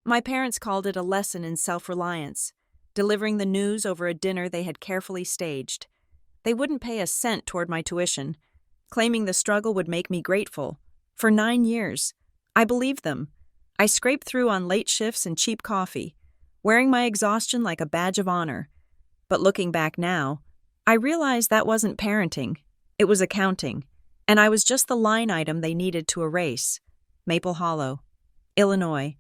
My parents called it a lesson in self-reliance, delivering the news over a dinner they had carefully staged. They wouldn't pay a cent toward my tuition, claiming the struggle would make me grateful. For 9 years, I believed them. I scraped through on late shifts and cheap coffee, wearing my exhaustion like a badge of honor. But looking back now, I realized that wasn't parenting. It was accounting, and I was just the line item they needed to erase. Maple Hollow, Illinois,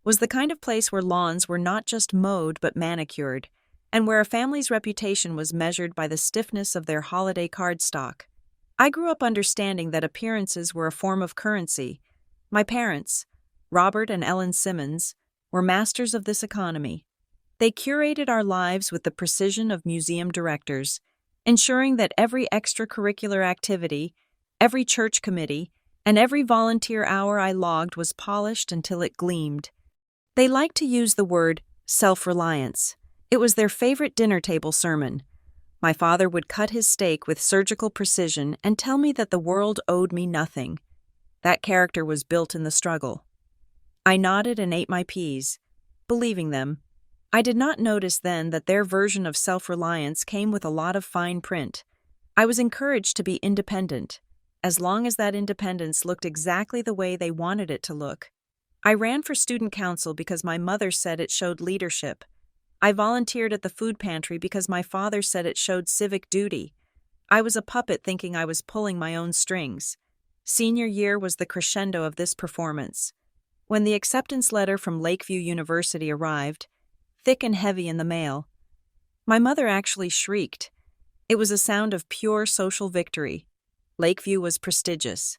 was the kind of place where lawns were not just mowed but manicured, and where a family's reputation was measured by the stiffness of their holiday card stock. I grew up understanding that appearances were a form of currency. My parents, Robert and Ellen Simmons, were masters of this economy. They curated our lives with the precision of museum directors, ensuring that every extracurricular activity, every church committee, and every volunteer hour I logged was polished until it gleamed. They liked to use the word self-reliance. It was their favorite dinner table sermon. My father would cut his steak with surgical precision and tell me that the world owed me nothing. That character was built in the struggle. I nodded and ate my peas, believing them. I did not notice then that their version of self-reliance came with a lot of fine print. I was encouraged to be independent, as long as that independence looked exactly the way they wanted it to look. I ran for student council because my mother said it showed leadership. I volunteered at the food pantry because my father said it showed civic duty. I was a puppet thinking I was pulling my own strings. Senior year was the crescendo of this performance. When the acceptance letter from Lakeview University arrived, thick and heavy in the mail, my mother actually shrieked. It was a sound of pure social victory. Lakeview was prestigious.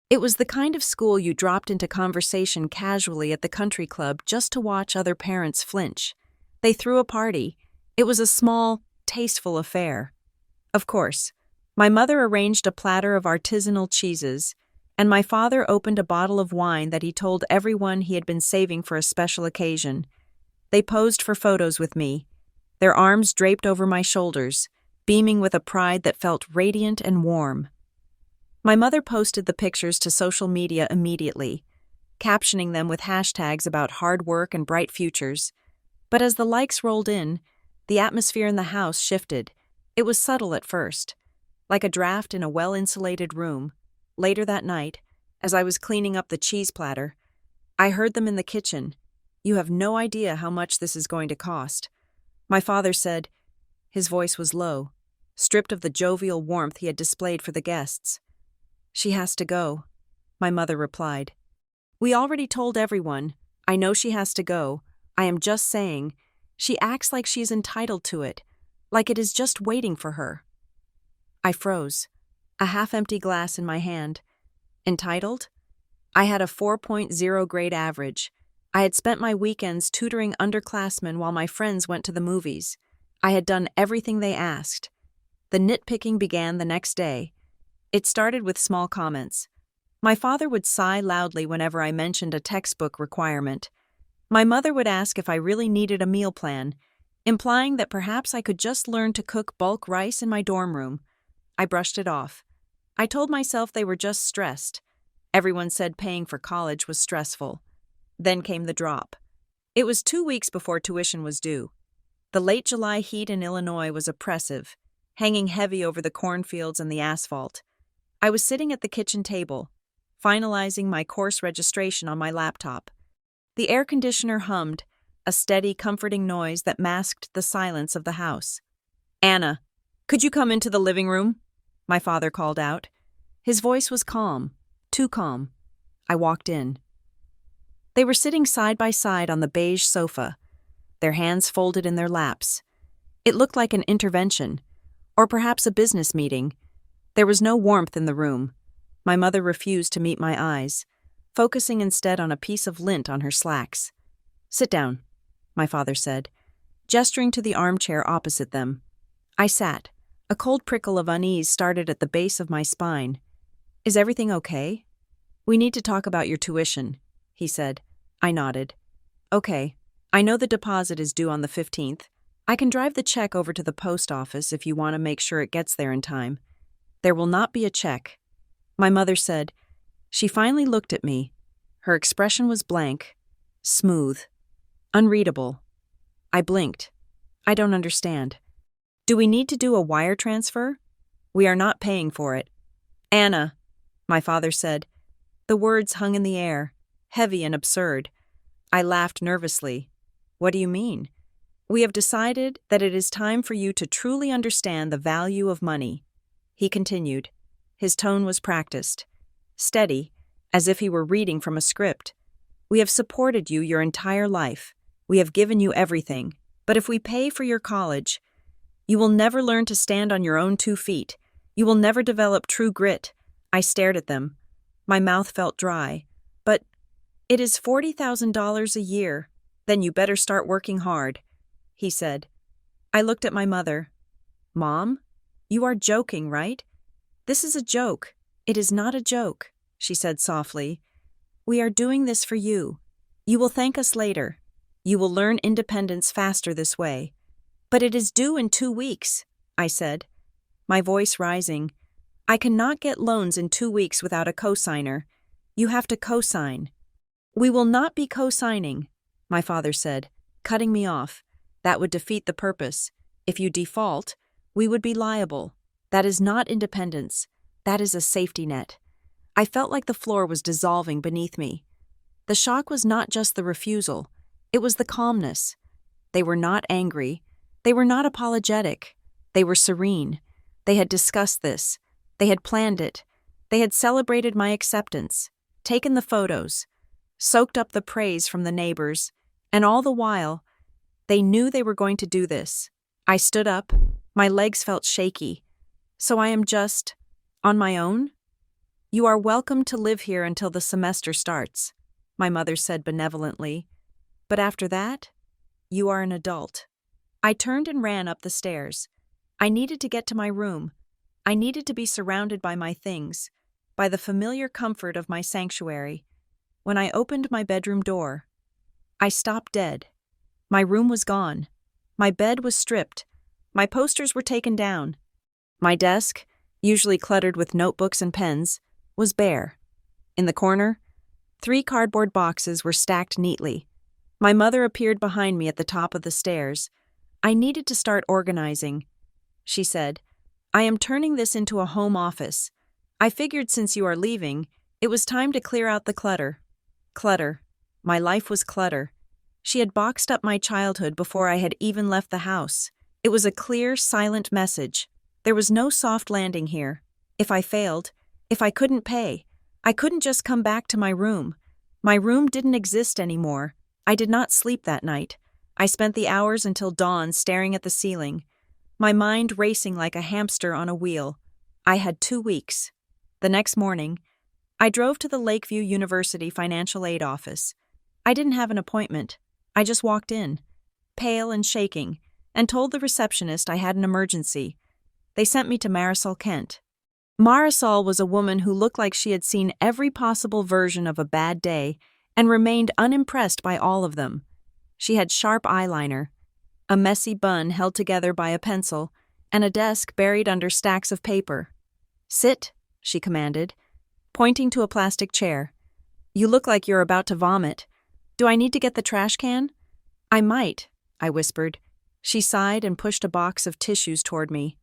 It was the kind of school you dropped into conversation casually at the country club just to watch other parents flinch. They threw a party. It was a small, tasteful affair. Of course, my mother arranged a platter of artisanal cheeses, and my father opened a bottle of wine that he told everyone he had been saving for a special occasion. They posed for photos with me, their arms draped over my shoulders, beaming with a pride that felt radiant and warm. My mother posted the pictures to social media immediately, captioning them with hashtags about hard work and bright futures. But as the likes rolled in, the atmosphere in the house shifted. It was subtle at first, like a draft in a well-insulated room. Later that night, as I was cleaning up the cheese platter, I heard them in the kitchen. "You have no idea how much this is going to cost." My father said. His voice was low, stripped of the jovial warmth he had displayed for the guests. "She has to go," my mother replied. "We already told everyone. I know she has to go. I am just saying, she acts like she is entitled to it, like it is just waiting for her." I froze, a half-empty glass in my hand. Entitled? I had a 4.0 grade average. I had spent my weekends tutoring underclassmen while my friends went to the movies. I had done everything they asked. The nitpicking began the next day. It started with small comments. My father would sigh loudly whenever I mentioned a textbook requirement. My mother would ask if I really needed a meal plan, implying that perhaps I could just learn to cook bulk rice in my dorm room. I brushed it off. I told myself they were just stressed. Everyone said paying for college was stressful. Then came the drop. It was 2 weeks before tuition was due. The late July heat in Illinois was oppressive, hanging heavy over the cornfields and the asphalt. I was sitting at the kitchen table, finalizing my course registration on my laptop. The air conditioner hummed, a steady, comforting noise that masked the silence of the house. "Anna, could you come into the living room?" my father called out. His voice was calm, too calm. I walked in. They were sitting side by side on the beige sofa, their hands folded in their laps. It looked like an intervention, or perhaps a business meeting. There was no warmth in the room. My mother refused to meet my eyes, focusing instead on a piece of lint on her slacks. "Sit down," my father said, gesturing to the armchair opposite them. I sat. A cold prickle of unease started at the base of my spine. "Is everything okay?" "We need to talk about your tuition," he said. I nodded. "Okay. I know the deposit is due on the 15th. I can drive the check over to the post office if you want to make sure it gets there in time." "There will not be a check," my mother said. She finally looked at me. Her expression was blank, smooth. Unreadable. I blinked. I don't understand. Do we need to do a wire transfer? We are not paying for it. Anna, my father said. The words hung in the air, heavy and absurd. I laughed nervously. What do you mean? We have decided that it is time for you to truly understand the value of money. He continued. His tone was practiced, steady, as if he were reading from a script. We have supported you your entire life. We have given you everything. But if we pay for your college, you will never learn to stand on your own 2 feet. You will never develop true grit. I stared at them. My mouth felt dry. But it is $40,000 a year. Then you better start working hard, he said. I looked at my mother. Mom, you are joking, right? This is a joke. It is not a joke, she said softly. We are doing this for you. You will thank us later. You will learn independence faster this way. But it is due in 2 weeks, I said, my voice rising. I cannot get loans in 2 weeks without a cosigner. You have to cosign. We will not be cosigning, my father said, cutting me off. That would defeat the purpose. If you default, we would be liable. That is not independence. That is a safety net. I felt like the floor was dissolving beneath me. The shock was not just the refusal. It was the calmness. They were not angry. They were not apologetic. They were serene. They had discussed this. They had planned it. They had celebrated my acceptance, taken the photos, soaked up the praise from the neighbors, and all the while, they knew they were going to do this. I stood up. My legs felt shaky. So I am just on my own? You are welcome to live here until the semester starts, my mother said benevolently. But after that, you are an adult. I turned and ran up the stairs. I needed to get to my room. I needed to be surrounded by my things, by the familiar comfort of my sanctuary. When I opened my bedroom door, I stopped dead. My room was gone. My bed was stripped. My posters were taken down. My desk, usually cluttered with notebooks and pens, was bare. In the corner, 3 cardboard boxes were stacked neatly. My mother appeared behind me at the top of the stairs. I needed to start organizing. She said, I am turning this into a home office. I figured since you are leaving, it was time to clear out the clutter. Clutter. My life was clutter. She had boxed up my childhood before I had even left the house. It was a clear, silent message. There was no soft landing here. If I failed, if I couldn't pay, I couldn't just come back to my room. My room didn't exist anymore. I did not sleep that night. I spent the hours until dawn staring at the ceiling, my mind racing like a hamster on a wheel. I had 2 weeks. The next morning, I drove to the Lakeview University financial aid office. I didn't have an appointment. I just walked in, pale and shaking, and told the receptionist I had an emergency. They sent me to Marisol Kent. Marisol was a woman who looked like she had seen every possible version of a bad day and remained unimpressed by all of them. She had sharp eyeliner, a messy bun held together by a pencil, and a desk buried under stacks of paper. Sit, she commanded, pointing to a plastic chair. You look like you're about to vomit. Do I need to get the trash can? I might, I whispered. She sighed and pushed a box of tissues toward me.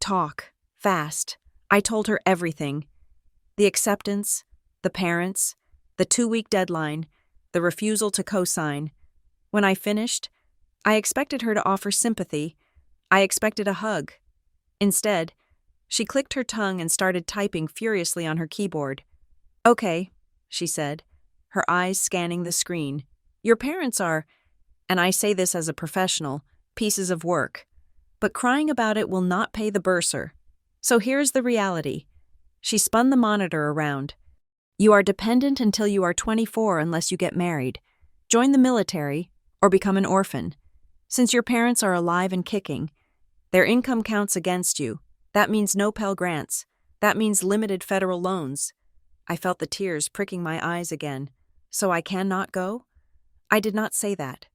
Talk, fast. I told her everything. The acceptance, the parents, the 2-week deadline, the refusal to co-sign. When I finished, I expected her to offer sympathy. I expected a hug. Instead, she clicked her tongue and started typing furiously on her keyboard. Okay, she said, her eyes scanning the screen. Your parents are, and I say this as a professional, pieces of work. But crying about it will not pay the bursar. So here's the reality. She spun the monitor around. You are dependent until you are 24 unless you get married, join the military, or become an orphan. Since your parents are alive and kicking, their income counts against you. That means no Pell Grants. That means limited federal loans. I felt the tears pricking my eyes again. So I cannot go? I did not say that.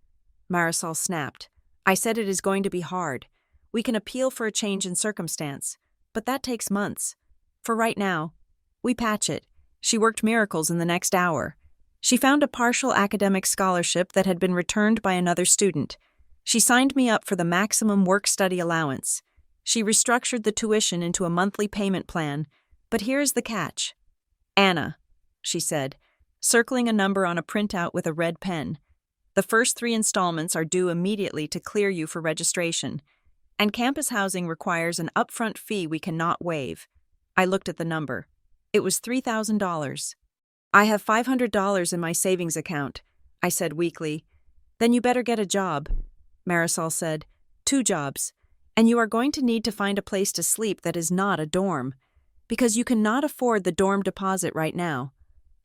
Marisol snapped. I said it is going to be hard. We can appeal for a change in circumstance, but that takes months. For right now, we patch it. She worked miracles in the next hour. She found a partial academic scholarship that had been returned by another student. She signed me up for the maximum work-study allowance. She restructured the tuition into a monthly payment plan, but here's the catch. Anna, she said, circling a number on a printout with a red pen. The first 3 installments are due immediately to clear you for registration, and campus housing requires an upfront fee we cannot waive. I looked at the number. It was $3,000. I have $500 in my savings account, I said weakly. Then you better get a job, Marisol said. 2 jobs, and you are going to need to find a place to sleep that is not a dorm, because you cannot afford the dorm deposit right now.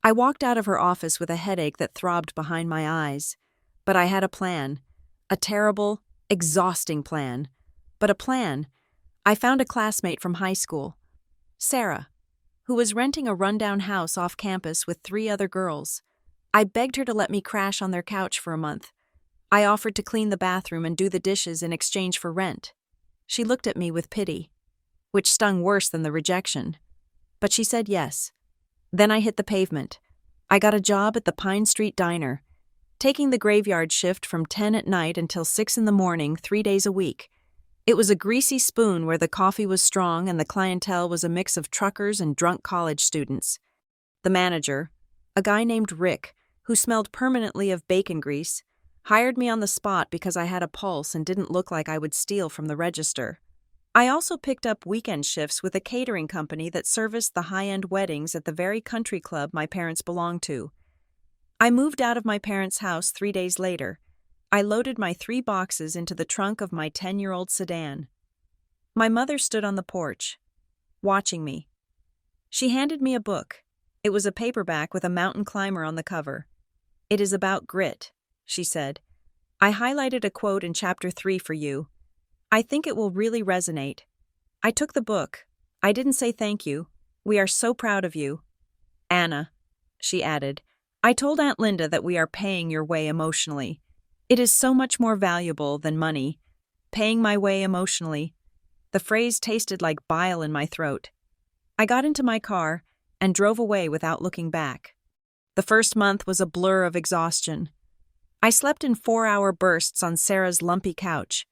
I walked out of her office with a headache that throbbed behind my eyes. But I had a plan. A terrible, exhausting plan. But a plan. I found a classmate from high school, Sarah, who was renting a rundown house off campus with 3 other girls. I begged her to let me crash on their couch for a month. I offered to clean the bathroom and do the dishes in exchange for rent. She looked at me with pity, which stung worse than the rejection. But she said yes. Then I hit the pavement. I got a job at the Pine Street Diner, taking the graveyard shift from 10 at night until 6 in the morning, 3 days a week. It was a greasy spoon where the coffee was strong and the clientele was a mix of truckers and drunk college students. The manager, a guy named Rick, who smelled permanently of bacon grease, hired me on the spot because I had a pulse and didn't look like I would steal from the register. I also picked up weekend shifts with a catering company that serviced the high-end weddings at the very country club my parents belonged to. I moved out of my parents' house 3 days later. I loaded my 3 boxes into the trunk of my 10-year-old sedan. My mother stood on the porch, watching me. She handed me a book. It was a paperback with a mountain climber on the cover. "It is about grit," she said. "I highlighted a quote in chapter 3 for you. I think it will really resonate." I took the book. I didn't say thank you. "We are so proud of you." "Anna," she added, "I told Aunt Linda that we are paying your way emotionally. It is so much more valuable than money. Paying my way emotionally." The phrase tasted like bile in my throat. I got into my car and drove away without looking back. The first month was a blur of exhaustion. I slept in 4-hour bursts on Sarah's lumpy couch,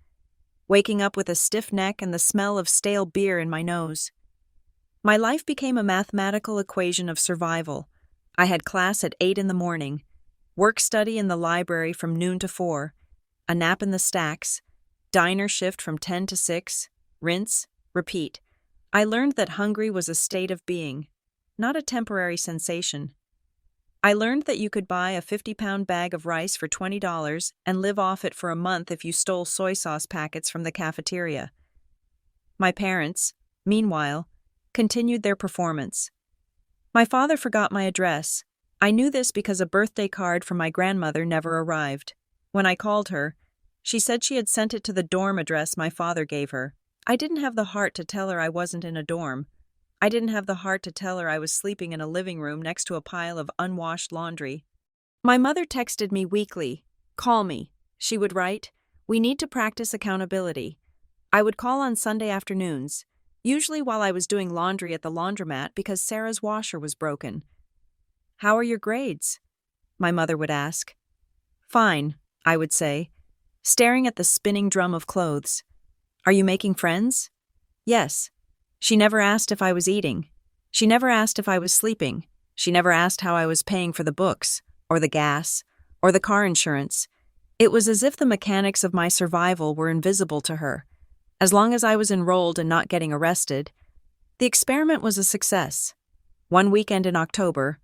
waking up with a stiff neck and the smell of stale beer in my nose. My life became a mathematical equation of survival. I had class at 8 in the morning, work-study in the library from noon to 4, a nap in the stacks, diner shift from 10 to 6, rinse, repeat. I learned that hungry was a state of being, not a temporary sensation. I learned that you could buy a 50-pound bag of rice for $20 and live off it for a month if you stole soy sauce packets from the cafeteria. My parents, meanwhile, continued their performance. My father forgot my address. I knew this because a birthday card from my grandmother never arrived. When I called her, she said she had sent it to the dorm address my father gave her. I didn't have the heart to tell her I wasn't in a dorm. I didn't have the heart to tell her I was sleeping in a living room next to a pile of unwashed laundry. My mother texted me weekly. "Call me," she would write. "We need to practice accountability." I would call on Sunday afternoons, usually while I was doing laundry at the laundromat because Sarah's washer was broken. "How are your grades?" my mother would ask. "Fine," I would say, staring at the spinning drum of clothes. "Are you making friends?" "Yes." She never asked if I was eating. She never asked if I was sleeping. She never asked how I was paying for the books, or the gas, or the car insurance. It was as if the mechanics of my survival were invisible to her. As long as I was enrolled and not getting arrested, the experiment was a success. One weekend in October,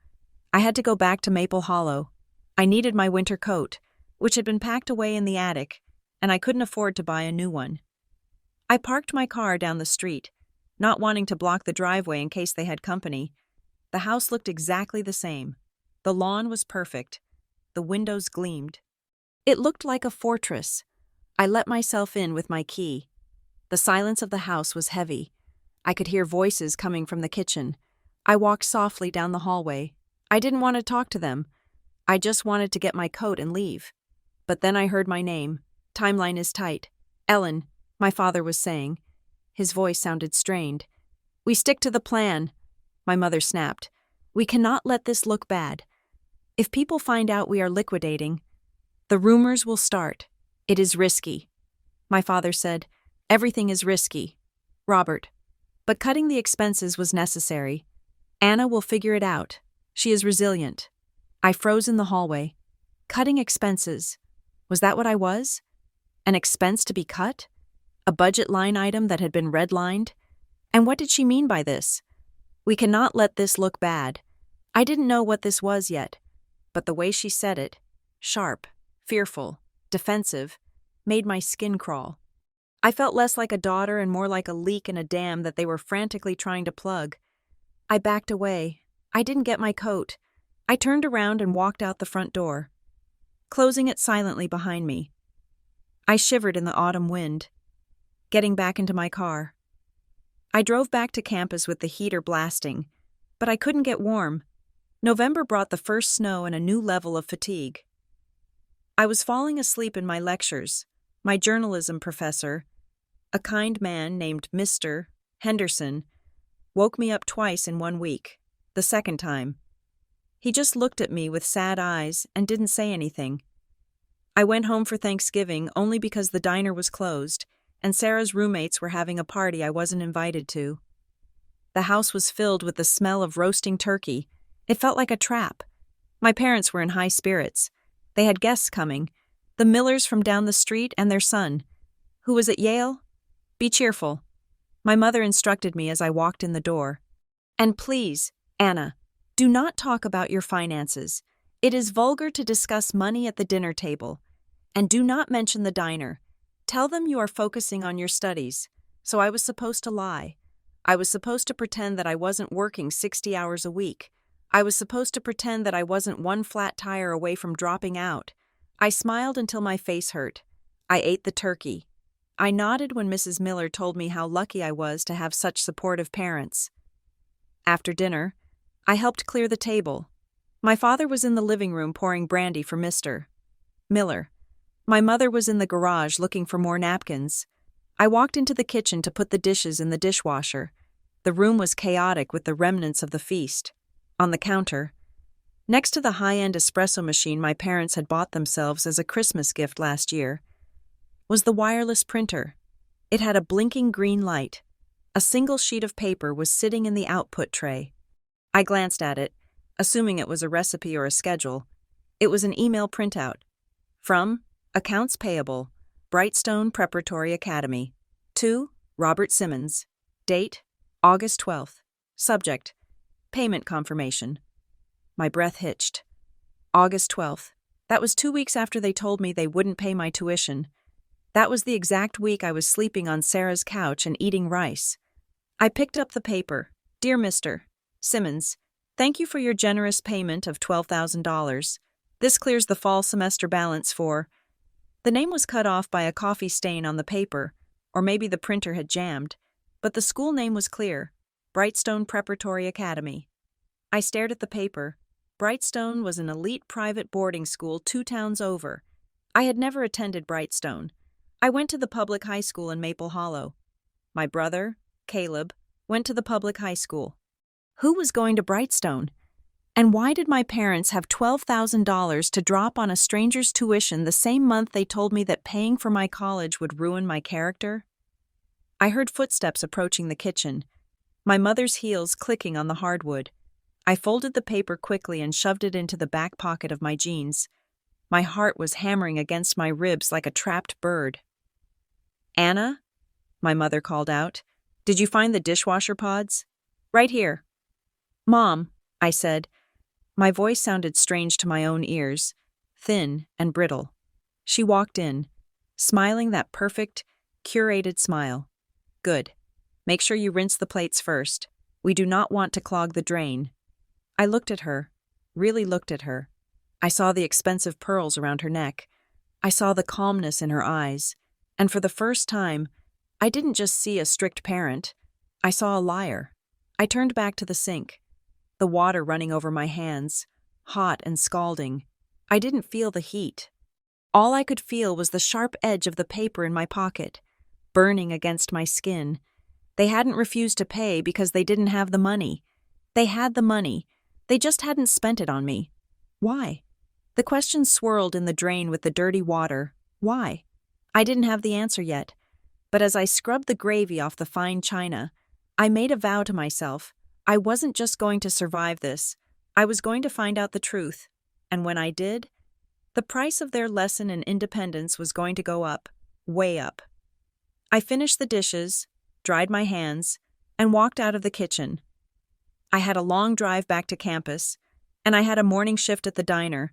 I had to go back to Maple Hollow. I needed my winter coat, which had been packed away in the attic, and I couldn't afford to buy a new one. I parked my car down the street, not wanting to block the driveway in case they had company. The house looked exactly the same. The lawn was perfect. The windows gleamed. It looked like a fortress. I let myself in with my key. The silence of the house was heavy. I could hear voices coming from the kitchen. I walked softly down the hallway. I didn't want to talk to them. I just wanted to get my coat and leave. But then I heard my name. "Timeline is tight." "Ellen," my father was saying. His voice sounded strained. "We stick to the plan," my mother snapped. "We cannot let this look bad." If people find out we are liquidating, the rumors will start. It is risky. My father said, "Everything is risky, Robert. But cutting the expenses was necessary. Anna will figure it out. She is resilient." I froze in the hallway. Cutting expenses. Was that what I was? An expense to be cut? A budget line item that had been redlined? And what did she mean by this? "We cannot let this look bad." I didn't know what this was yet, but the way she said it, sharp, fearful, defensive, made my skin crawl. I felt less like a daughter and more like a leak in a dam that they were frantically trying to plug. I backed away. I didn't get my coat. I turned around and walked out the front door, closing it silently behind me. I shivered in the autumn wind, getting back into my car. I drove back to campus with the heater blasting, but I couldn't get warm. November brought the first snow and a new level of fatigue. I was falling asleep in my lectures. My journalism professor, a kind man named Mr. Henderson, woke me up twice in 1 week, the second time. He just looked at me with sad eyes and didn't say anything. I went home for Thanksgiving only because the diner was closed, and Sarah's roommates were having a party I wasn't invited to. The house was filled with the smell of roasting turkey. It felt like a trap. My parents were in high spirits. They had guests coming, the Millers from down the street and their son, who was at Yale. Be cheerful. My mother instructed me as I walked in the door. And please, Anna, do not talk about your finances. It is vulgar to discuss money at the dinner table. And do not mention the diner. Tell them you are focusing on your studies. So I was supposed to lie. I was supposed to pretend that I wasn't working 60 hours a week. I was supposed to pretend that I wasn't one flat tire away from dropping out. I smiled until my face hurt. I ate the turkey. I nodded when Mrs. Miller told me how lucky I was to have such supportive parents. After dinner, I helped clear the table. My father was in the living room pouring brandy for Mr. Miller. My mother was in the garage looking for more napkins. I walked into the kitchen to put the dishes in the dishwasher. The room was chaotic with the remnants of the feast. On the counter, next to the high-end espresso machine my parents had bought themselves as a Christmas gift last year, was the wireless printer. It had a blinking green light. A single sheet of paper was sitting in the output tray. I glanced at it, assuming it was a recipe or a schedule. It was an email printout. From Accounts Payable, Brightstone Preparatory Academy. To Robert Simmons. Date, August 12th. Subject, Payment Confirmation. My breath hitched. August 12th. That was 2 weeks after they told me they wouldn't pay my tuition. That was the exact week I was sleeping on Sarah's couch and eating rice. I picked up the paper. Dear Mr. Simmons, thank you for your generous payment of $12,000. This clears the fall semester balance for... The name was cut off by a coffee stain on the paper, or maybe the printer had jammed, but the school name was clear. Brightstone Preparatory Academy. I stared at the paper. Brightstone was an elite private boarding school 2 towns over. I had never attended Brightstone. I went to the public high school in Maple Hollow. My brother, Caleb, went to the public high school. Who was going to Brightstone? And why did my parents have $12,000 to drop on a stranger's tuition the same month they told me that paying for my college would ruin my character? I heard footsteps approaching the kitchen, my mother's heels clicking on the hardwood. I folded the paper quickly and shoved it into the back pocket of my jeans. My heart was hammering against my ribs like a trapped bird. Anna? My mother called out. Did you find the dishwasher pods? Right here. Mom, I said. My voice sounded strange to my own ears, thin and brittle. She walked in, smiling that perfect, curated smile. Good. Make sure you rinse the plates first. We do not want to clog the drain. I looked at her, really looked at her. I saw the expensive pearls around her neck. I saw the calmness in her eyes. And for the first time, I didn't just see a strict parent. I saw a liar. I turned back to the sink, the water running over my hands, hot and scalding. I didn't feel the heat. All I could feel was the sharp edge of the paper in my pocket, burning against my skin. They hadn't refused to pay because they didn't have the money. They had the money. They just hadn't spent it on me. Why? The question swirled in the drain with the dirty water. Why? I didn't have the answer yet, but as I scrubbed the gravy off the fine china, I made a vow to myself. I wasn't just going to survive this, I was going to find out the truth. And when I did, the price of their lesson in independence was going to go up, way up. I finished the dishes, dried my hands, and walked out of the kitchen. I had a long drive back to campus, and I had a morning shift at the diner,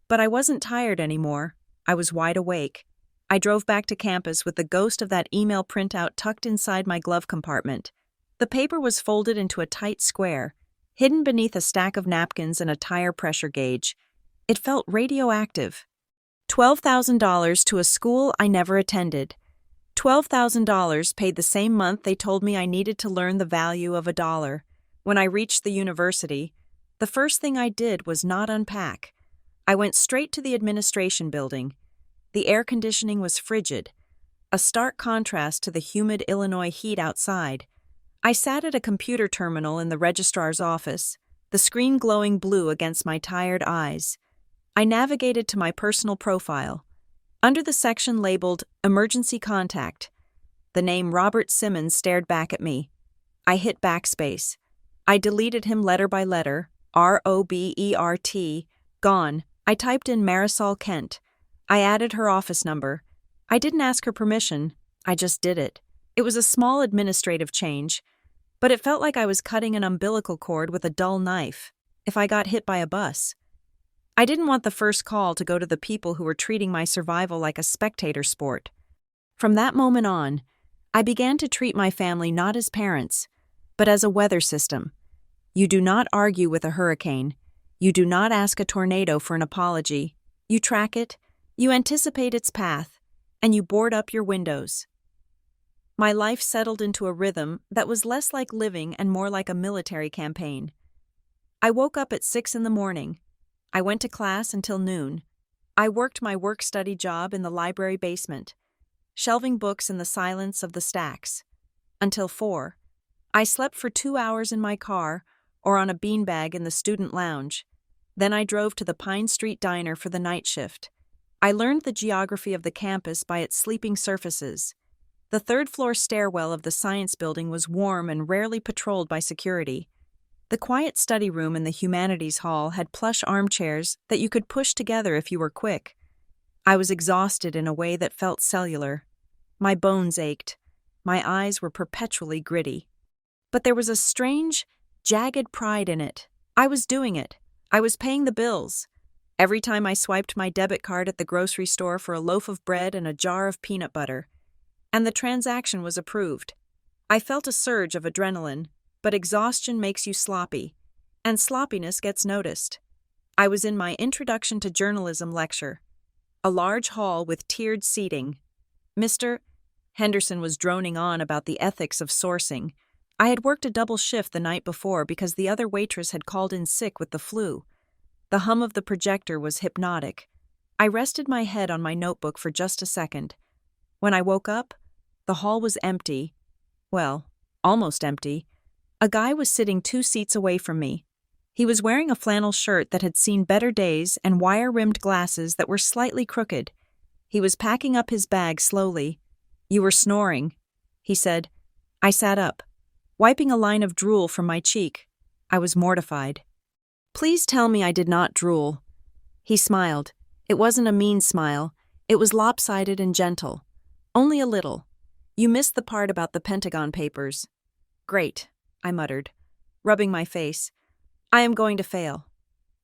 but I wasn't tired anymore. I was wide awake. I drove back to campus with the ghost of that email printout tucked inside my glove compartment. The paper was folded into a tight square, hidden beneath a stack of napkins and a tire pressure gauge. It felt radioactive. $12,000 to a school I never attended. $12,000 paid the same month they told me I needed to learn the value of $1. When I reached the university, the first thing I did was not unpack. I went straight to the administration building. The air conditioning was frigid, a stark contrast to the humid Illinois heat outside. I sat at a computer terminal in the registrar's office, the screen glowing blue against my tired eyes. I navigated to my personal profile. Under the section labeled Emergency Contact, the name Robert Simmons stared back at me. I hit backspace. I deleted him letter by letter. Robert, gone. I typed in Marisol Kent. I added her office number. I didn't ask her permission. I just did it. It was a small administrative change, but it felt like I was cutting an umbilical cord with a dull knife if I got hit by a bus. I didn't want the first call to go to the people who were treating my survival like a spectator sport. From that moment on, I began to treat my family not as parents, but as a weather system. You do not argue with a hurricane. You do not ask a tornado for an apology. You track it, you anticipate its path, and you board up your windows. My life settled into a rhythm that was less like living and more like a military campaign. I woke up at 6 a.m. I went to class until noon. I worked my work-study job in the library basement, shelving books in the silence of the stacks. Until 4. I slept for 2 hours in my car or on a beanbag in the student lounge. Then I drove to the Pine Street Diner for the night shift. I learned the geography of the campus by its sleeping surfaces. The third-floor stairwell of the science building was warm and rarely patrolled by security. The quiet study room in the humanities hall had plush armchairs that you could push together if you were quick. I was exhausted in a way that felt cellular. My bones ached. My eyes were perpetually gritty. But there was a strange, jagged pride in it. I was doing it. I was paying the bills. Every time I swiped my debit card at the grocery store for a loaf of bread and a jar of peanut butter, and the transaction was approved. I felt a surge of adrenaline, but exhaustion makes you sloppy, and sloppiness gets noticed. I was in my Introduction to Journalism lecture, a large hall with tiered seating. Mr. Henderson was droning on about the ethics of sourcing. I had worked a double shift the night before because the other waitress had called in sick with the flu. The hum of the projector was hypnotic. I rested my head on my notebook for just a second. When I woke up, the hall was empty. Well, almost empty. A guy was sitting 2 seats away from me. He was wearing a flannel shirt that had seen better days and wire-rimmed glasses that were slightly crooked. He was packing up his bag slowly. "You were snoring," he said. I sat up, wiping a line of drool from my cheek. I was mortified. "Please tell me I did not drool." He smiled. It wasn't a mean smile. It was lopsided and gentle. "Only a little. You missed the part about the Pentagon Papers." "Great," I muttered, rubbing my face. "I am going to fail."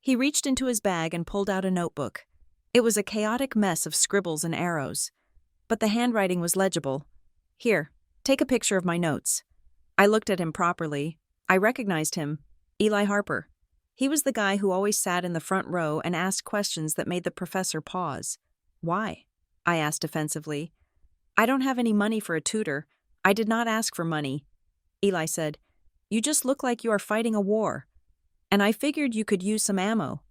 He reached into his bag and pulled out a notebook. It was a chaotic mess of scribbles and arrows, but the handwriting was legible. "Here, take a picture of my notes." I looked at him properly. I recognized him. Eli Harper. He was the guy who always sat in the front row and asked questions that made the professor pause. "Why?" I asked defensively. "I don't have any money for a tutor. I did not ask for money." Eli said, "You just look like you are fighting a war, and I figured you could use some ammo."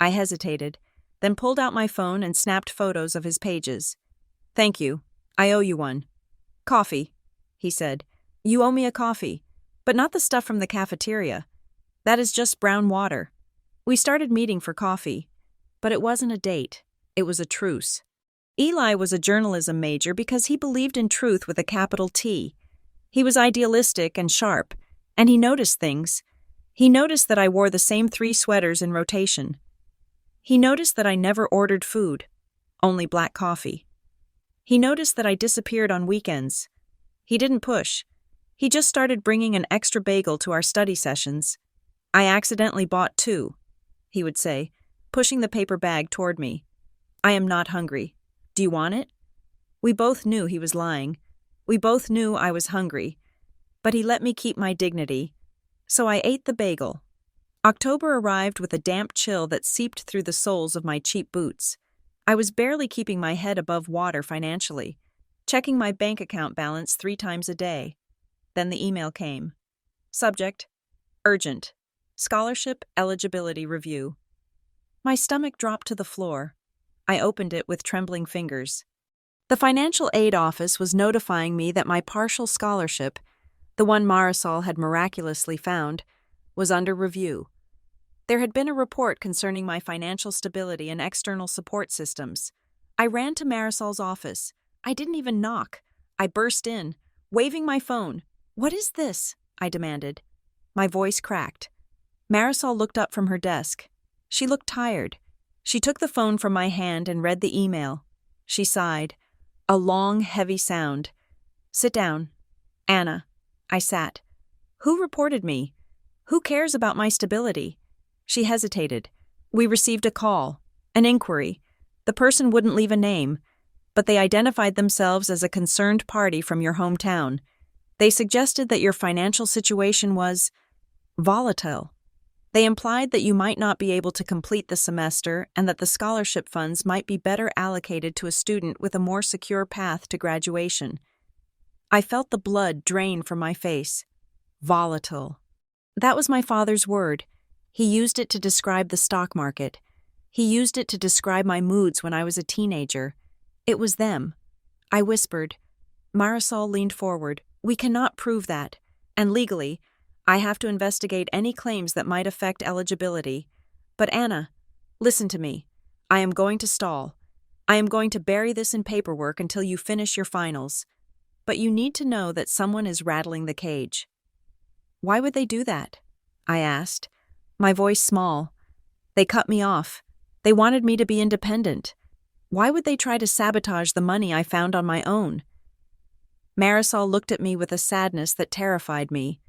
I hesitated, then pulled out my phone and snapped photos of his pages. "Thank you. I owe you one." "Coffee," he said. "You owe me a coffee, but not the stuff from the cafeteria. That is just brown water." We started meeting for coffee. But it wasn't a date. It was a truce. Eli was a journalism major because he believed in truth with a capital T. He was idealistic and sharp, and he noticed things. He noticed that I wore the same 3 sweaters in rotation. He noticed that I never ordered food, only black coffee. He noticed that I disappeared on weekends. He didn't push. He just started bringing an extra bagel to our study sessions. I accidentally bought 2, he would say, pushing the paper bag toward me. I am not hungry. Do you want it? We both knew he was lying. We both knew I was hungry. But he let me keep my dignity. So I ate the bagel. October arrived with a damp chill that seeped through the soles of my cheap boots. I was barely keeping my head above water financially, checking my bank account balance 3 times a day. Then the email came. Subject: Urgent. Scholarship Eligibility Review. My stomach dropped to the floor. I opened it with trembling fingers. The financial aid office was notifying me that my partial scholarship, the one Marisol had miraculously found, was under review. There had been a report concerning my financial stability and external support systems. I ran to Marisol's office. I didn't even knock. I burst in, waving my phone. "What is this?" I demanded. My voice cracked. Marisol looked up from her desk. She looked tired. She took the phone from my hand and read the email. She sighed. A long, heavy sound. "Sit down." "Anna." I sat. "Who reported me? Who cares about my stability?" She hesitated. "We received a call, an inquiry. The person wouldn't leave a name, but they identified themselves as a concerned party from your hometown. They suggested that your financial situation was volatile. They implied that you might not be able to complete the semester and that the scholarship funds might be better allocated to a student with a more secure path to graduation." I felt the blood drain from my face. Volatile. That was my father's word. He used it to describe the stock market. He used it to describe my moods when I was a teenager. It was them. I whispered. Marisol leaned forward. "We cannot prove that. And legally, I have to investigate any claims that might affect eligibility. But Anna, listen to me. I am going to stall. I am going to bury this in paperwork until you finish your finals. But you need to know that someone is rattling the cage." "Why would they do that?" I asked, my voice small. "They cut me off. They wanted me to be independent. Why would they try to sabotage the money I found on my own?" Marisol looked at me with a sadness that terrified me.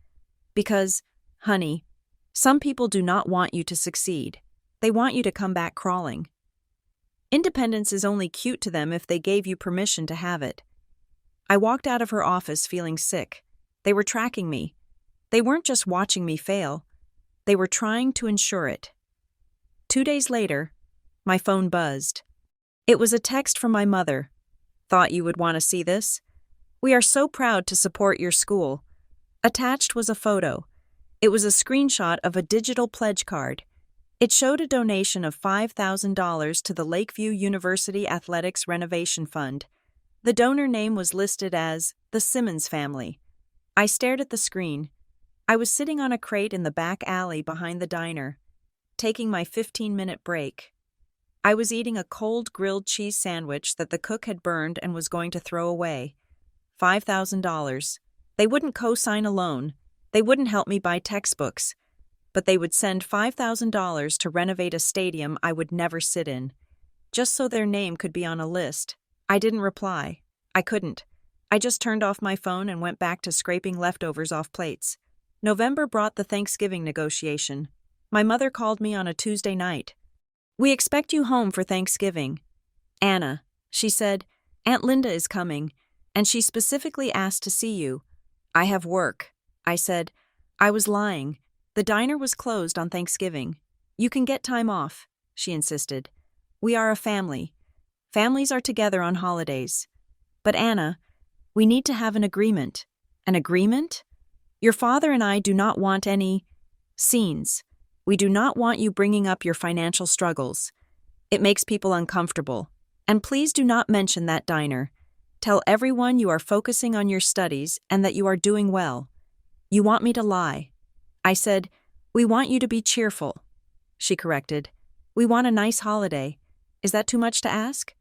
"Because, honey, some people do not want you to succeed. They want you to come back crawling. Independence is only cute to them if they gave you permission to have it." I walked out of her office feeling sick. They were tracking me. They weren't just watching me fail. They were trying to ensure it. 2 days later, my phone buzzed. It was a text from my mother. "Thought you would want to see this? We are so proud to support your school." Attached was a photo. It was a screenshot of a digital pledge card. It showed a donation of $5,000 to the Lakeview University Athletics Renovation Fund. The donor name was listed as the Simmons family. I stared at the screen. I was sitting on a crate in the back alley behind the diner, taking my 15-minute break. I was eating a cold grilled cheese sandwich that the cook had burned and was going to throw away. $5,000. They wouldn't co-sign a loan. They wouldn't help me buy textbooks. But they would send $5,000 to renovate a stadium I would never sit in, just so their name could be on a list. I didn't reply. I couldn't. I just turned off my phone and went back to scraping leftovers off plates. November brought the Thanksgiving negotiation. My mother called me on a Tuesday night. "We expect you home for Thanksgiving. Anna," she said, "Aunt Linda is coming, and she specifically asked to see you." "I have work," I said. I was lying. The diner was closed on Thanksgiving. "You can get time off," she insisted. "We are a family. Families are together on holidays. But Anna, we need to have an agreement." "An agreement?" "Your father and I do not want any scenes. We do not want you bringing up your financial struggles. It makes people uncomfortable. And please do not mention that diner. Tell everyone you are focusing on your studies and that you are doing well." "You want me to lie?" I said, "We want you to be cheerful." She corrected, We want a nice holiday. Is that too much to ask?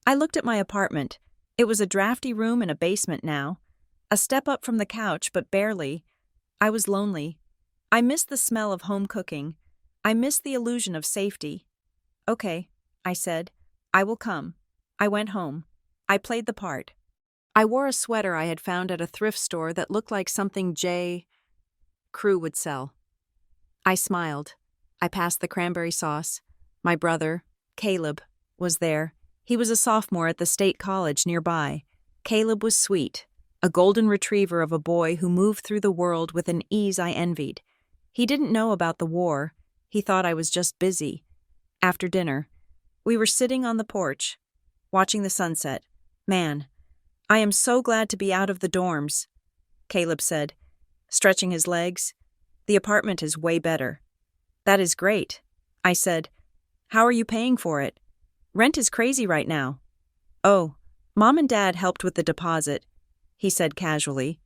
I looked at my apartment. It was a drafty room in a basement now. A step up from the couch, but barely. I was lonely. I missed the smell of home cooking. I missed the illusion of safety. Okay, I said. I will come. I went home. I played the part. I wore a sweater I had found at a thrift store that looked like something J. Crew would sell. I smiled. I passed the cranberry sauce. My brother, Caleb, was there. He was a sophomore at the state college nearby. Caleb was sweet, a golden retriever of a boy who moved through the world with an ease I envied. He didn't know about the war. He thought I was just busy. After dinner, we were sitting on the porch, watching the sunset. Man, I am so glad to be out of the dorms, Caleb said, stretching his legs. The apartment is way better. That is great, I said. How are you paying for it? Rent is crazy right now. Oh, Mom and Dad helped with the deposit, he said casually.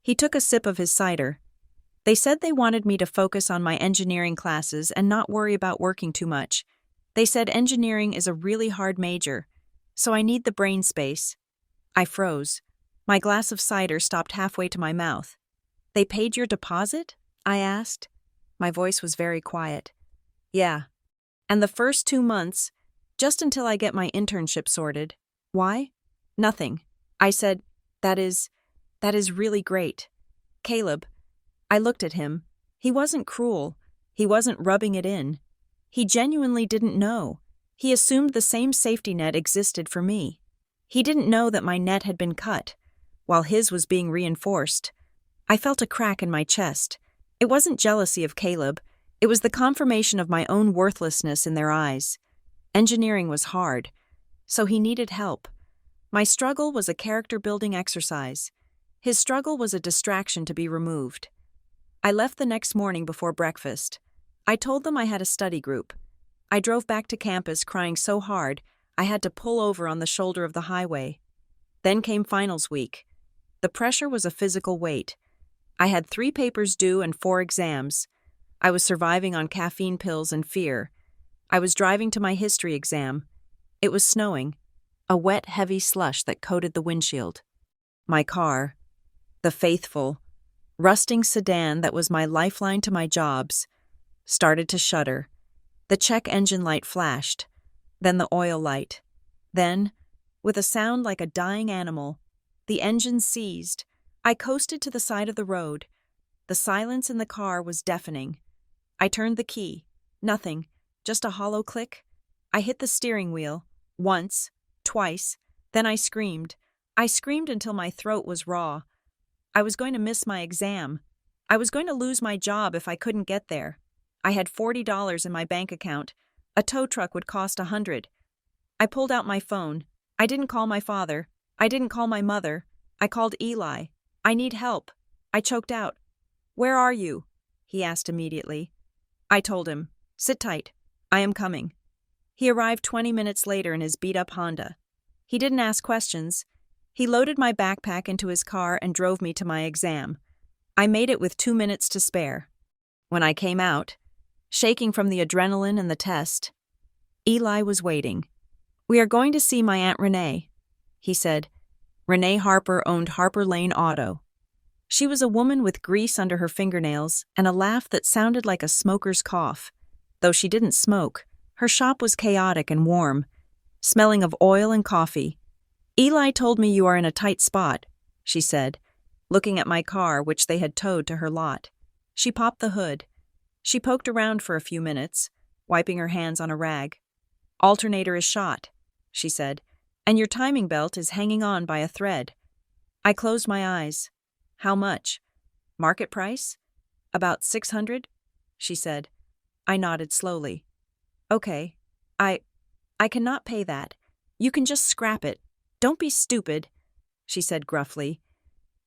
He took a sip of his cider. They said they wanted me to focus on my engineering classes and not worry about working too much. They said engineering is a really hard major, so I need the brain space. I froze. My glass of cider stopped halfway to my mouth. They paid your deposit? I asked. My voice was very quiet. Yeah. And the first 2 months, just until I get my internship sorted. Why? Nothing. I said, that is really great. Caleb. I looked at him. He wasn't cruel. He wasn't rubbing it in. He genuinely didn't know. He assumed the same safety net existed for me. He didn't know that my net had been cut, while his was being reinforced. I felt a crack in my chest. It wasn't jealousy of Caleb. It was the confirmation of my own worthlessness in their eyes. Engineering was hard, so he needed help. My struggle was a character-building exercise. His struggle was a distraction to be removed. I left the next morning before breakfast. I told them I had a study group. I drove back to campus crying so hard I had to pull over on the shoulder of the highway. Then came finals week. The pressure was a physical weight. I had 3 papers due and 4 exams. I was surviving on caffeine pills and fear. I was driving to my history exam. It was snowing, a wet, heavy slush that coated the windshield. My car, the faithful, rusting sedan that was my lifeline to my jobs, started to shudder. The check engine light flashed, then the oil light. Then, with a sound like a dying animal, the engine seized. I coasted to the side of the road. The silence in the car was deafening. I turned the key. Nothing, just a hollow click. I hit the steering wheel, once, twice, then I screamed. I screamed until my throat was raw. I was going to miss my exam. I was going to lose my job if I couldn't get there. I had $40 in my bank account. A tow truck would cost $100. I pulled out my phone. I didn't call my father. I didn't call my mother. I called Eli. I need help. I choked out. Where are you? He asked immediately. I told him, sit tight. I am coming. He arrived 20 minutes later in his beat-up Honda. He didn't ask questions. He loaded my backpack into his car and drove me to my exam. I made it with 2 minutes to spare. When I came out, shaking from the adrenaline and the test, Eli was waiting. We are going to see my Aunt Renee, he said. Renee Harper owned Harper Lane Auto. She was a woman with grease under her fingernails and a laugh that sounded like a smoker's cough. Though she didn't smoke, her shop was chaotic and warm, smelling of oil and coffee. Eli told me you are in a tight spot, she said, looking at my car, which they had towed to her lot. She popped the hood. She poked around for a few minutes, wiping her hands on a rag. Alternator is shot, she said, and your timing belt is hanging on by a thread. I closed my eyes. How much? Market price? About $600, she said. I nodded slowly. Okay, I cannot pay that. You can just scrap it. Don't be stupid, she said gruffly.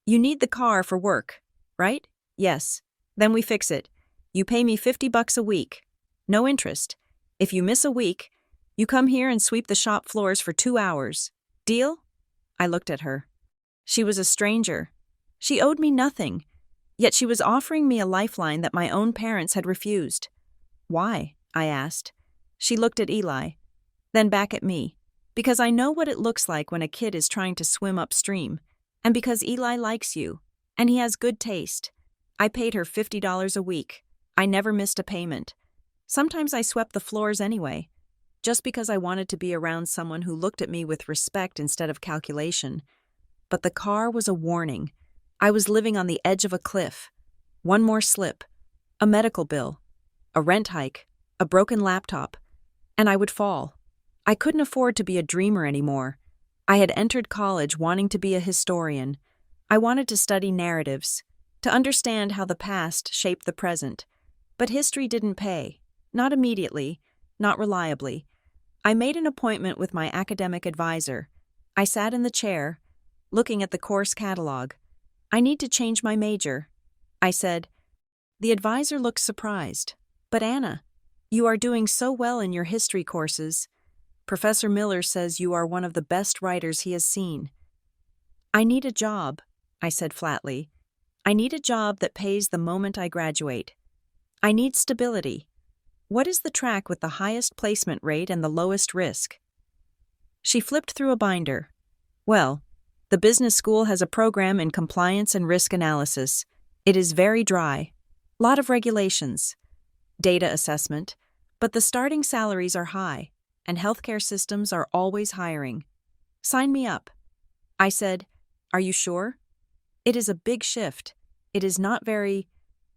You need the car for work, right? Yes. Then we fix it. You pay me $50 a week. No interest. If you miss a week, you come here and sweep the shop floors for 2 hours. Deal? I looked at her. She was a stranger. She owed me nothing, yet she was offering me a lifeline that my own parents had refused. Why? I asked. She looked at Eli, then back at me, because I know what it looks like when a kid is trying to swim upstream, and because Eli likes you, and he has good taste. I paid her $50 a week. I never missed a payment. Sometimes I swept the floors anyway, just because I wanted to be around someone who looked at me with respect instead of calculation. But the car was a warning. I was living on the edge of a cliff. One more slip, a medical bill, a rent hike, a broken laptop, and I would fall. I couldn't afford to be a dreamer anymore. I had entered college wanting to be a historian. I wanted to study narratives, to understand how the past shaped the present. But history didn't pay. Not immediately, not reliably. I made an appointment with my academic advisor. I sat in the chair, looking at the course catalog. I need to change my major, I said. The advisor looked surprised. But Anna, you are doing so well in your history courses. Professor Miller says you are one of the best writers he has seen. I need a job, I said flatly. I need a job that pays the moment I graduate. I need stability. What is the track with the highest placement rate and the lowest risk? She flipped through a binder. Well, the business school has a program in compliance and risk analysis. It is very dry. Lot of regulations. Data assessment. But the starting salaries are high, and healthcare systems are always hiring. Sign me up. I said, Are you sure? It is a big shift. It is not very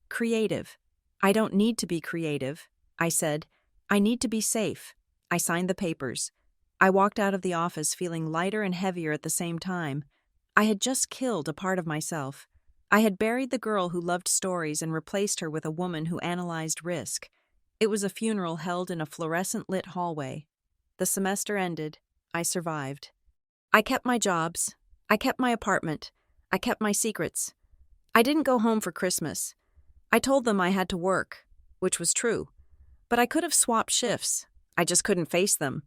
creative. I don't need to be creative, I said. I need to be safe. I signed the papers. I walked out of the office feeling lighter and heavier at the same time. I had just killed a part of myself. I had buried the girl who loved stories and replaced her with a woman who analyzed risk. It was a funeral held in a fluorescent-lit hallway. The semester ended. I survived. I kept my jobs. I kept my apartment. I kept my secrets. I didn't go home for Christmas. I told them I had to work, which was true. But I could have swapped shifts. I just couldn't face them.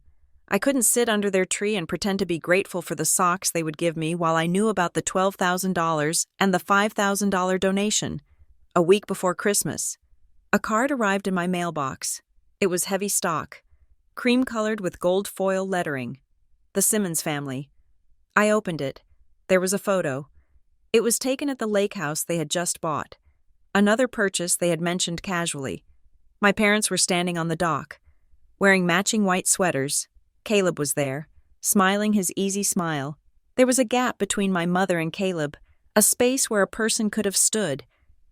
I couldn't sit under their tree and pretend to be grateful for the socks they would give me while I knew about the $12,000 and the $5,000 donation. A week before Christmas, a card arrived in my mailbox. It was heavy stock, cream-colored with gold foil lettering. The Simmons family. I opened it. There was a photo. It was taken at the lake house they had just bought. Another purchase they had mentioned casually. My parents were standing on the dock, wearing matching white sweaters. Caleb was there, smiling his easy smile. There was a gap between my mother and Caleb, a space where a person could have stood,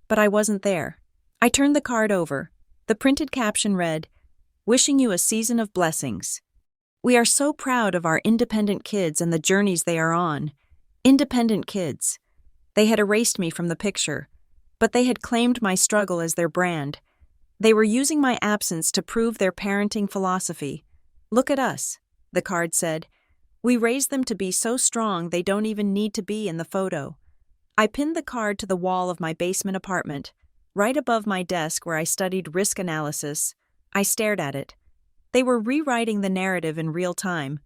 but I wasn't there. I turned the card over. The printed caption read, "Wishing you a season of blessings. We are so proud of our independent kids and the journeys they are on. Independent kids." They had erased me from the picture, but they had claimed my struggle as their brand. They were using my absence to prove their parenting philosophy. "Look at us," the card said. "We raised them to be so strong they don't even need to be in the photo." I pinned the card to the wall of my basement apartment, right above my desk where I studied risk analysis. I stared at it. They were rewriting the narrative in real time.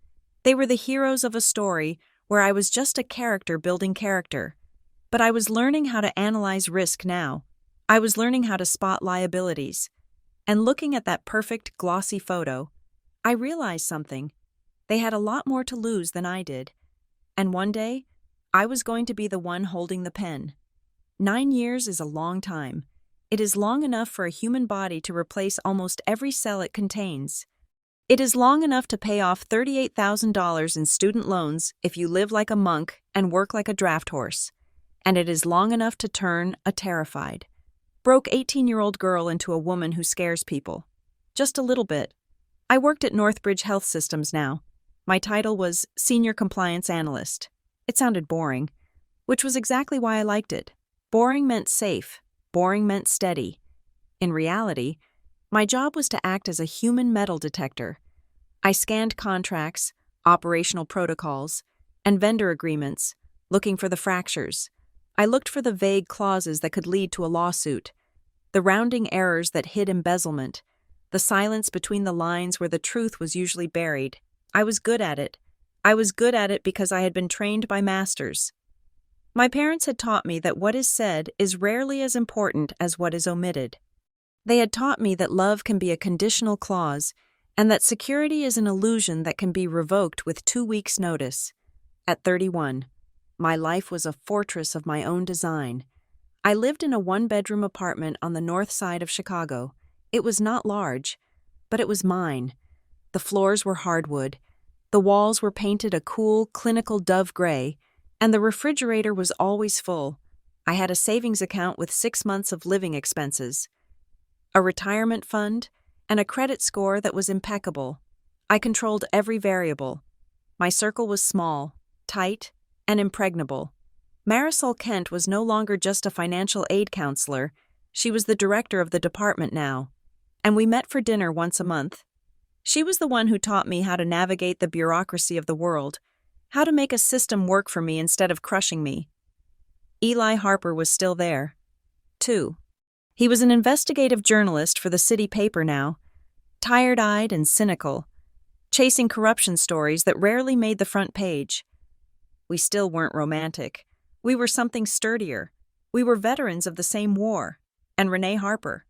They were the heroes of a story where I was just a character building character. But I was learning how to analyze risk now. I was learning how to spot liabilities. And looking at that perfect, glossy photo, I realized something. They had a lot more to lose than I did. And one day, I was going to be the one holding the pen. 9 years is a long time. It is long enough for a human body to replace almost every cell it contains. It is long enough to pay off $38,000 in student loans if you live like a monk and work like a draft horse. And it is long enough to turn a terrified, broke 18-year-old girl into a woman who scares people. Just a little bit. I worked at Northbridge Health Systems now. My title was Senior Compliance Analyst. It sounded boring, which was exactly why I liked it. Boring meant safe. Boring meant steady. In reality, my job was to act as a human metal detector. I scanned contracts, operational protocols, and vendor agreements, looking for the fractures. I looked for the vague clauses that could lead to a lawsuit, the rounding errors that hid embezzlement, the silence between the lines where the truth was usually buried. I was good at it. I was good at it because I had been trained by masters. My parents had taught me that what is said is rarely as important as what is omitted. They had taught me that love can be a conditional clause, and that security is an illusion that can be revoked with 2 weeks' notice. At 31, my life was a fortress of my own design. I lived in a one-bedroom apartment on the north side of Chicago. It was not large, but it was mine. The floors were hardwood, the walls were painted a cool, clinical dove gray, and the refrigerator was always full. I had a savings account with 6 months of living expenses, a retirement fund, and a credit score that was impeccable. I controlled every variable. My circle was small, tight, and impregnable. Marisol Kent was no longer just a financial aid counselor, she was the director of the department now, and we met for dinner once a month. She was the one who taught me how to navigate the bureaucracy of the world, how to make a system work for me instead of crushing me. Eli Harper was still there, too. He was an investigative journalist for the city paper now, tired-eyed and cynical, chasing corruption stories that rarely made the front page. We still weren't romantic. We were something sturdier. We were veterans of the same war. And Renee Harper.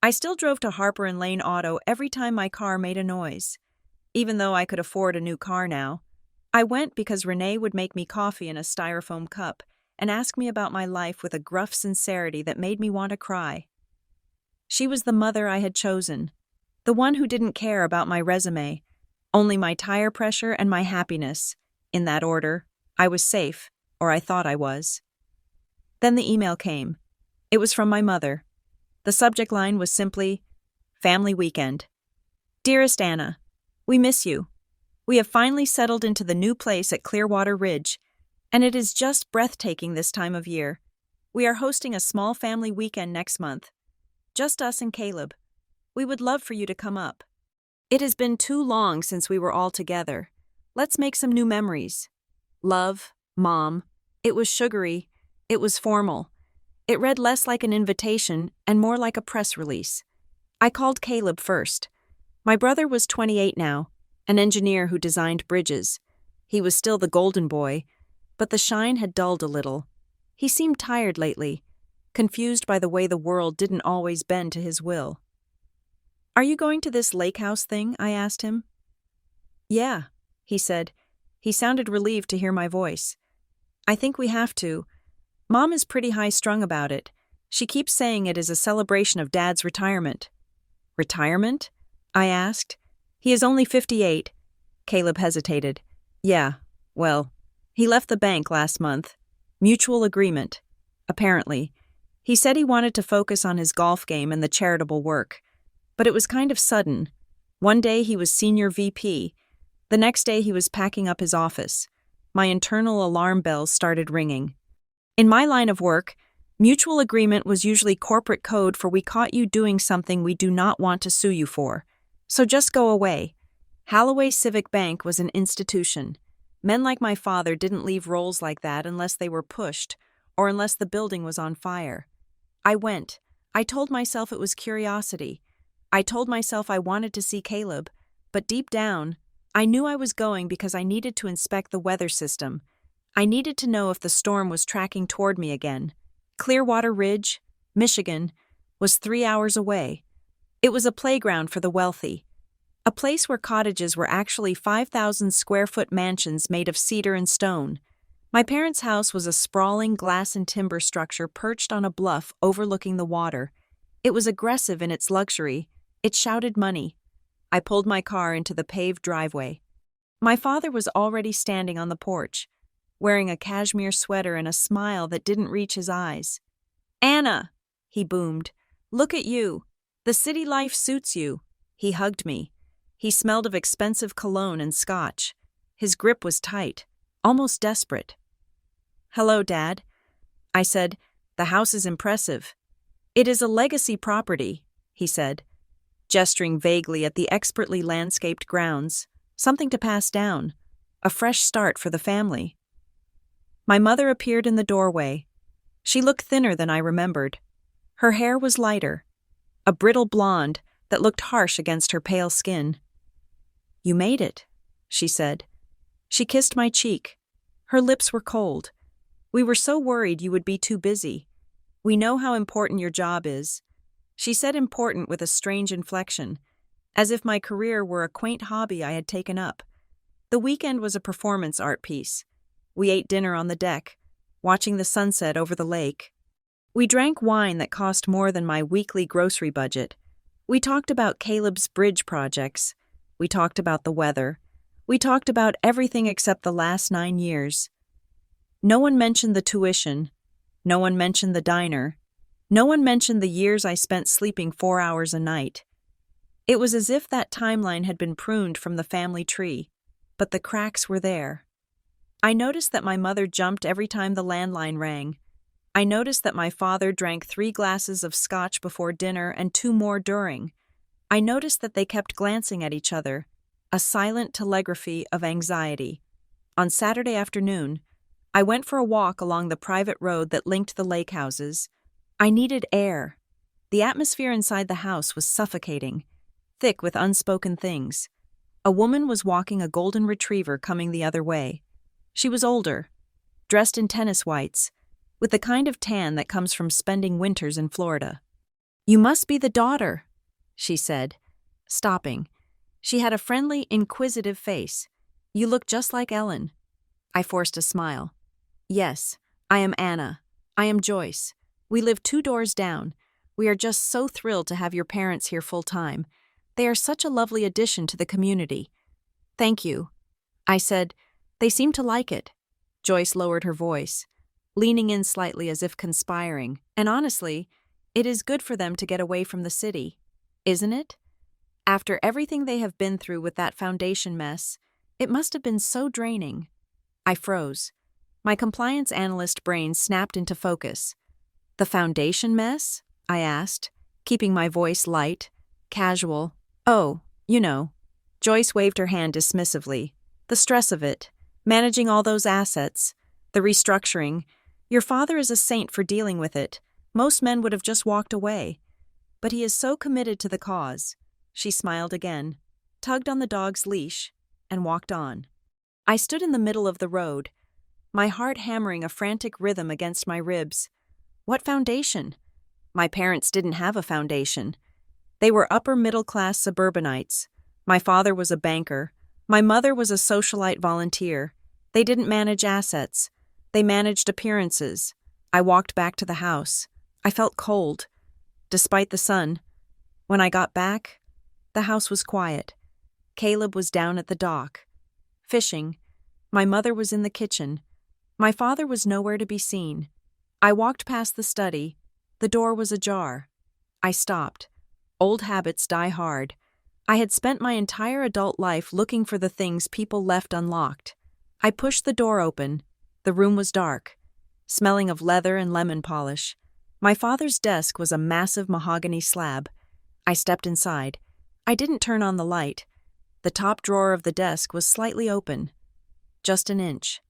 I still drove to Harper and Lane Auto every time my car made a noise. Even though I could afford a new car now, I went because Renee would make me coffee in a styrofoam cup and ask me about my life with a gruff sincerity that made me want to cry. She was the mother I had chosen, the one who didn't care about my resume, only my tire pressure and my happiness. In that order, I was safe, or I thought I was. Then the email came. It was from my mother. The subject line was simply, Family Weekend. Dearest Anna, we miss you. We have finally settled into the new place at Clearwater Ridge, and it is just breathtaking this time of year. We are hosting a small family weekend next month. Just us and Caleb. We would love for you to come up. It has been too long since we were all together. Let's make some new memories. Love, Mom. It was sugary. It was formal. It read less like an invitation and more like a press release. I called Caleb first. My brother was 28 now, an engineer who designed bridges. He was still the golden boy, but the shine had dulled a little. He seemed tired lately, confused by the way the world didn't always bend to his will. Are you going to this lake house thing? I asked him. Yeah, he said. He sounded relieved to hear my voice. I think we have to. Mom is pretty high-strung about it. She keeps saying it is a celebration of Dad's retirement. Retirement? I asked. He is only 58. Caleb hesitated. Yeah, well, he left the bank last month. Mutual agreement. Apparently. He said he wanted to focus on his golf game and the charitable work. But it was kind of sudden. One day he was senior VP. The next day he was packing up his office. My internal alarm bells started ringing. In my line of work, mutual agreement was usually corporate code for we caught you doing something we do not want to sue you for. So just go away. Halloway Civic Bank was an institution. Men like my father didn't leave roles like that unless they were pushed or unless the building was on fire. I went. I told myself it was curiosity. I told myself I wanted to see Caleb, but deep down, I knew I was going because I needed to inspect the weather system. I needed to know if the storm was tracking toward me again. Clearwater Ridge, Michigan, was 3 hours away. It was a playground for the wealthy. A place where cottages were actually 5,000-square-foot mansions made of cedar and stone. My parents' house was a sprawling glass and timber structure perched on a bluff overlooking the water. It was aggressive in its luxury. It shouted money. I pulled my car into the paved driveway. My father was already standing on the porch, wearing a cashmere sweater and a smile that didn't reach his eyes. Anna, he boomed, look at you. The city life suits you. He hugged me. He smelled of expensive cologne and scotch. His grip was tight, almost desperate. Hello, Dad. I said, the house is impressive. It is a legacy property, he said, gesturing vaguely at the expertly landscaped grounds, something to pass down, a fresh start for the family. My mother appeared in the doorway. She looked thinner than I remembered. Her hair was lighter, a brittle blonde that looked harsh against her pale skin. You made it, she said. She kissed my cheek. Her lips were cold. We were so worried you would be too busy. We know how important your job is. She said important with a strange inflection. as if my career were a quaint hobby I had taken up. The weekend was a performance art piece. We ate dinner on the deck, watching the sunset over the lake. We drank wine that cost more than my weekly grocery budget. We talked about Caleb's bridge projects. We talked about the weather. We talked about everything except the last 9 years. No one mentioned the tuition. No one mentioned the diner. No one mentioned the years I spent sleeping 4 hours a night. It was as if that timeline had been pruned from the family tree, but the cracks were there. I noticed that my mother jumped every time the landline rang. I noticed that my father drank 3 glasses of scotch before dinner and 2 more during. I noticed that they kept glancing at each other, a silent telegraphy of anxiety. On Saturday afternoon, I went for a walk along the private road that linked the lake houses. I needed air. The atmosphere inside the house was suffocating, thick with unspoken things. A woman was walking a golden retriever coming the other way. She was older, dressed in tennis whites, with the kind of tan that comes from spending winters in Florida. "You must be the daughter," she said, stopping. She had a friendly, inquisitive face. "You look just like Ellen." I forced a smile. "Yes, I am Anna. I am Joyce. We live 2 doors down. We are just so thrilled to have your parents here full-time. They are such a lovely addition to the community." "Thank you," I said. "They seem to like it." Joyce lowered her voice, leaning in slightly as if conspiring. "And honestly, it is good for them to get away from the city, isn't it? After everything they have been through with that foundation mess, it must have been so draining." I froze. My compliance analyst brain snapped into focus. "The foundation mess?" I asked, keeping my voice light, casual. "Oh, you know." Joyce waved her hand dismissively. "The stress of it, managing all those assets, the restructuring. Your father is a saint for dealing with it. Most men would have just walked away. But he is so committed to the cause." She smiled again, tugged on the dog's leash, and walked on. I stood in the middle of the road, my heart hammering a frantic rhythm against my ribs. What foundation? My parents didn't have a foundation. They were upper-middle-class suburbanites. My father was a banker. My mother was a socialite volunteer. They didn't manage assets. They managed appearances. I walked back to the house. I felt cold, despite the sun. When I got back, the house was quiet. Caleb was down at the dock, fishing. My mother was in the kitchen. My father was nowhere to be seen. I walked past the study. The door was ajar. I stopped. Old habits die hard. I had spent my entire adult life looking for the things people left unlocked. I pushed the door open. The room was dark, smelling of leather and lemon polish. My father's desk was a massive mahogany slab. I stepped inside. I didn't turn on the light. The top drawer of the desk was slightly open, just an inch.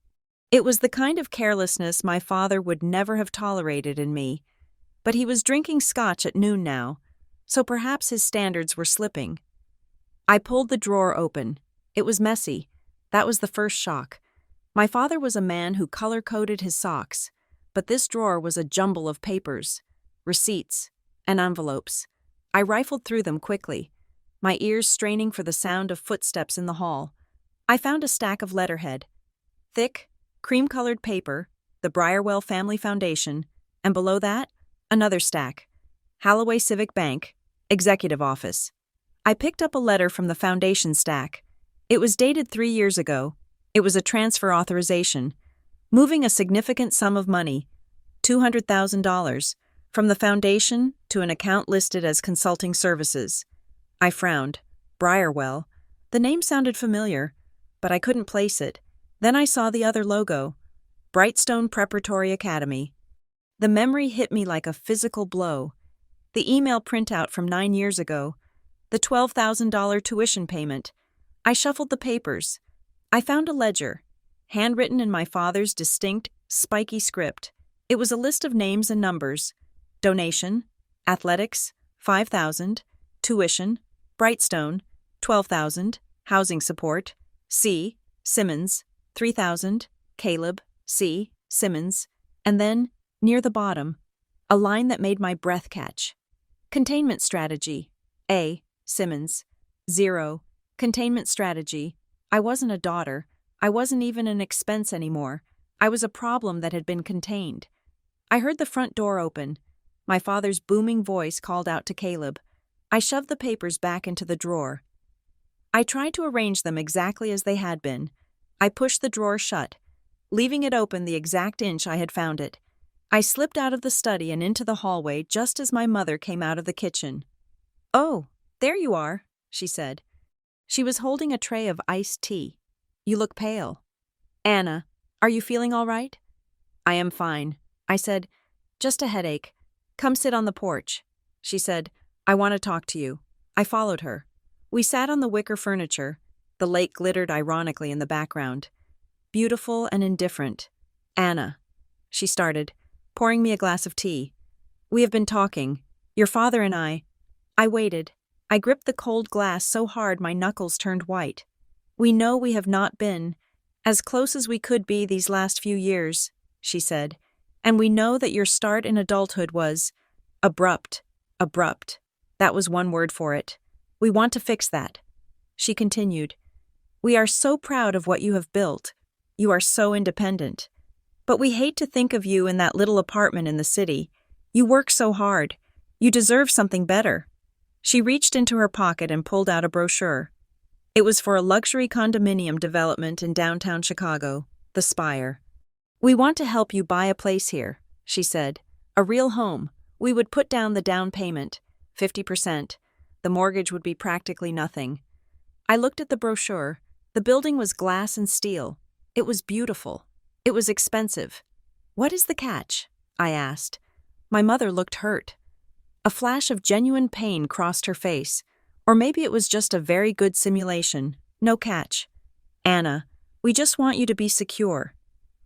It was the kind of carelessness my father would never have tolerated in me. But he was drinking scotch at noon now, so perhaps his standards were slipping. I pulled the drawer open. It was messy. That was the first shock. My father was a man who color-coded his socks, but this drawer was a jumble of papers, receipts, and envelopes. I rifled through them quickly, my ears straining for the sound of footsteps in the hall. I found a stack of letterhead. Thick, cream-colored paper, the Briarwell Family Foundation, and below that, another stack. Halloway Civic Bank, Executive Office. I picked up a letter from the foundation stack. It was dated 3 years ago. It was a transfer authorization, moving a significant sum of money, $200,000, from the foundation to an account listed as consulting services. I frowned. Briarwell. The name sounded familiar, but I couldn't place it. Then I saw the other logo, Brightstone Preparatory Academy. The memory hit me like a physical blow. The email printout from 9 years ago, the $12,000 tuition payment. I shuffled the papers. I found a ledger, handwritten in my father's distinct, spiky script. It was a list of names and numbers. Donation, athletics, $5,000, tuition, Brightstone, $12,000, housing support, C, Simmons, $3,000, Caleb, C, Simmons, and then, near the bottom, a line that made my breath catch. Containment strategy, A, Simmons. 0. Containment strategy. I wasn't a daughter. I wasn't even an expense anymore. I was a problem that had been contained. I heard the front door open. My father's booming voice called out to Caleb. I shoved the papers back into the drawer. I tried to arrange them exactly as they had been. I pushed the drawer shut, leaving it open the exact inch I had found it. I slipped out of the study and into the hallway just as my mother came out of the kitchen. "Oh, there you are," she said. She was holding a tray of iced tea. "You look pale." "Anna, are you feeling all right?" "I am fine," I said. "Just a headache. Come sit on the porch." She said, "I want to talk to you." I followed her. We sat on the wicker furniture. The lake glittered ironically in the background. Beautiful and indifferent. "Anna," she started, pouring me a glass of tea. "We have been talking. Your father and I." I waited. I gripped the cold glass so hard my knuckles turned white. "We know we have not been as close as we could be these last few years," she said. "And we know that your start in adulthood was abrupt. Abrupt. That was one word for it. We want to fix that." She continued, "We are so proud of what you have built. You are so independent. But we hate to think of you in that little apartment in the city. You work so hard. You deserve something better." She reached into her pocket and pulled out a brochure. It was for a luxury condominium development in downtown Chicago, the Spire. "We want to help you buy a place here," she said. "A real home. We would put down the down payment, 50%. The mortgage would be practically nothing." I looked at the brochure. The building was glass and steel. It was beautiful. It was expensive. "What is the catch?" I asked. My mother looked hurt. A flash of genuine pain crossed her face. Or maybe it was just a very good simulation. "No catch. Anna, we just want you to be secure.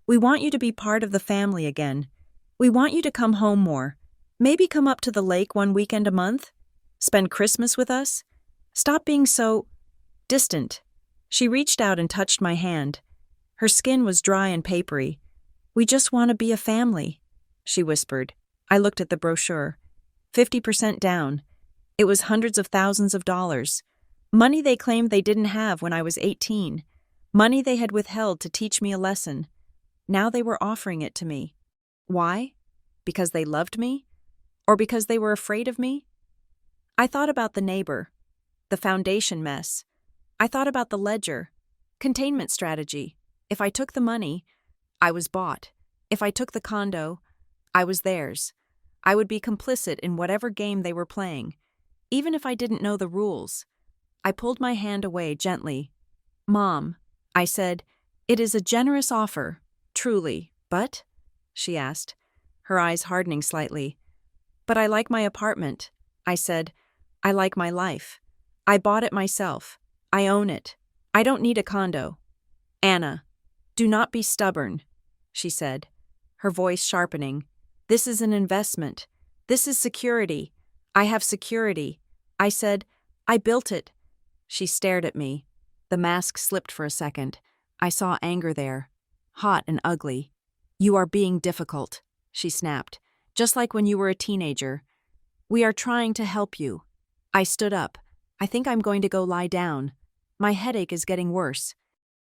We want you to be part of the family again. We want you to come home more. Maybe come up to the lake one weekend a month? Spend Christmas with us? Stop being so distant." She reached out and touched my hand. Her skin was dry and papery. "We just want to be a family," she whispered. I looked at the brochure. 50% down. It was hundreds of thousands of dollars. Money they claimed they didn't have when I was 18. Money they had withheld to teach me a lesson. Now they were offering it to me. Why? Because they loved me? Or because they were afraid of me? I thought about the neighbor, the foundation mess. I thought about the ledger, containment strategy. If I took the money, I was bought. If I took the condo, I was theirs. I would be complicit in whatever game they were playing, even if I didn't know the rules. I pulled my hand away gently. "Mom," I said, "it is a generous offer, truly, but?" she asked, her eyes hardening slightly. "But I like my apartment," I said. "I like my life. I bought it myself. I own it. I don't need a condo." "Anna, do not be stubborn," she said, her voice sharpening. "This is an investment. This is security. I have security." I said, "I built it." She stared at me. The mask slipped for a second. I saw anger there, hot and ugly. "You are being difficult," she snapped, "just like when you were a teenager. We are trying to help you." I stood up. "I think I'm going to go lie down. My headache is getting worse."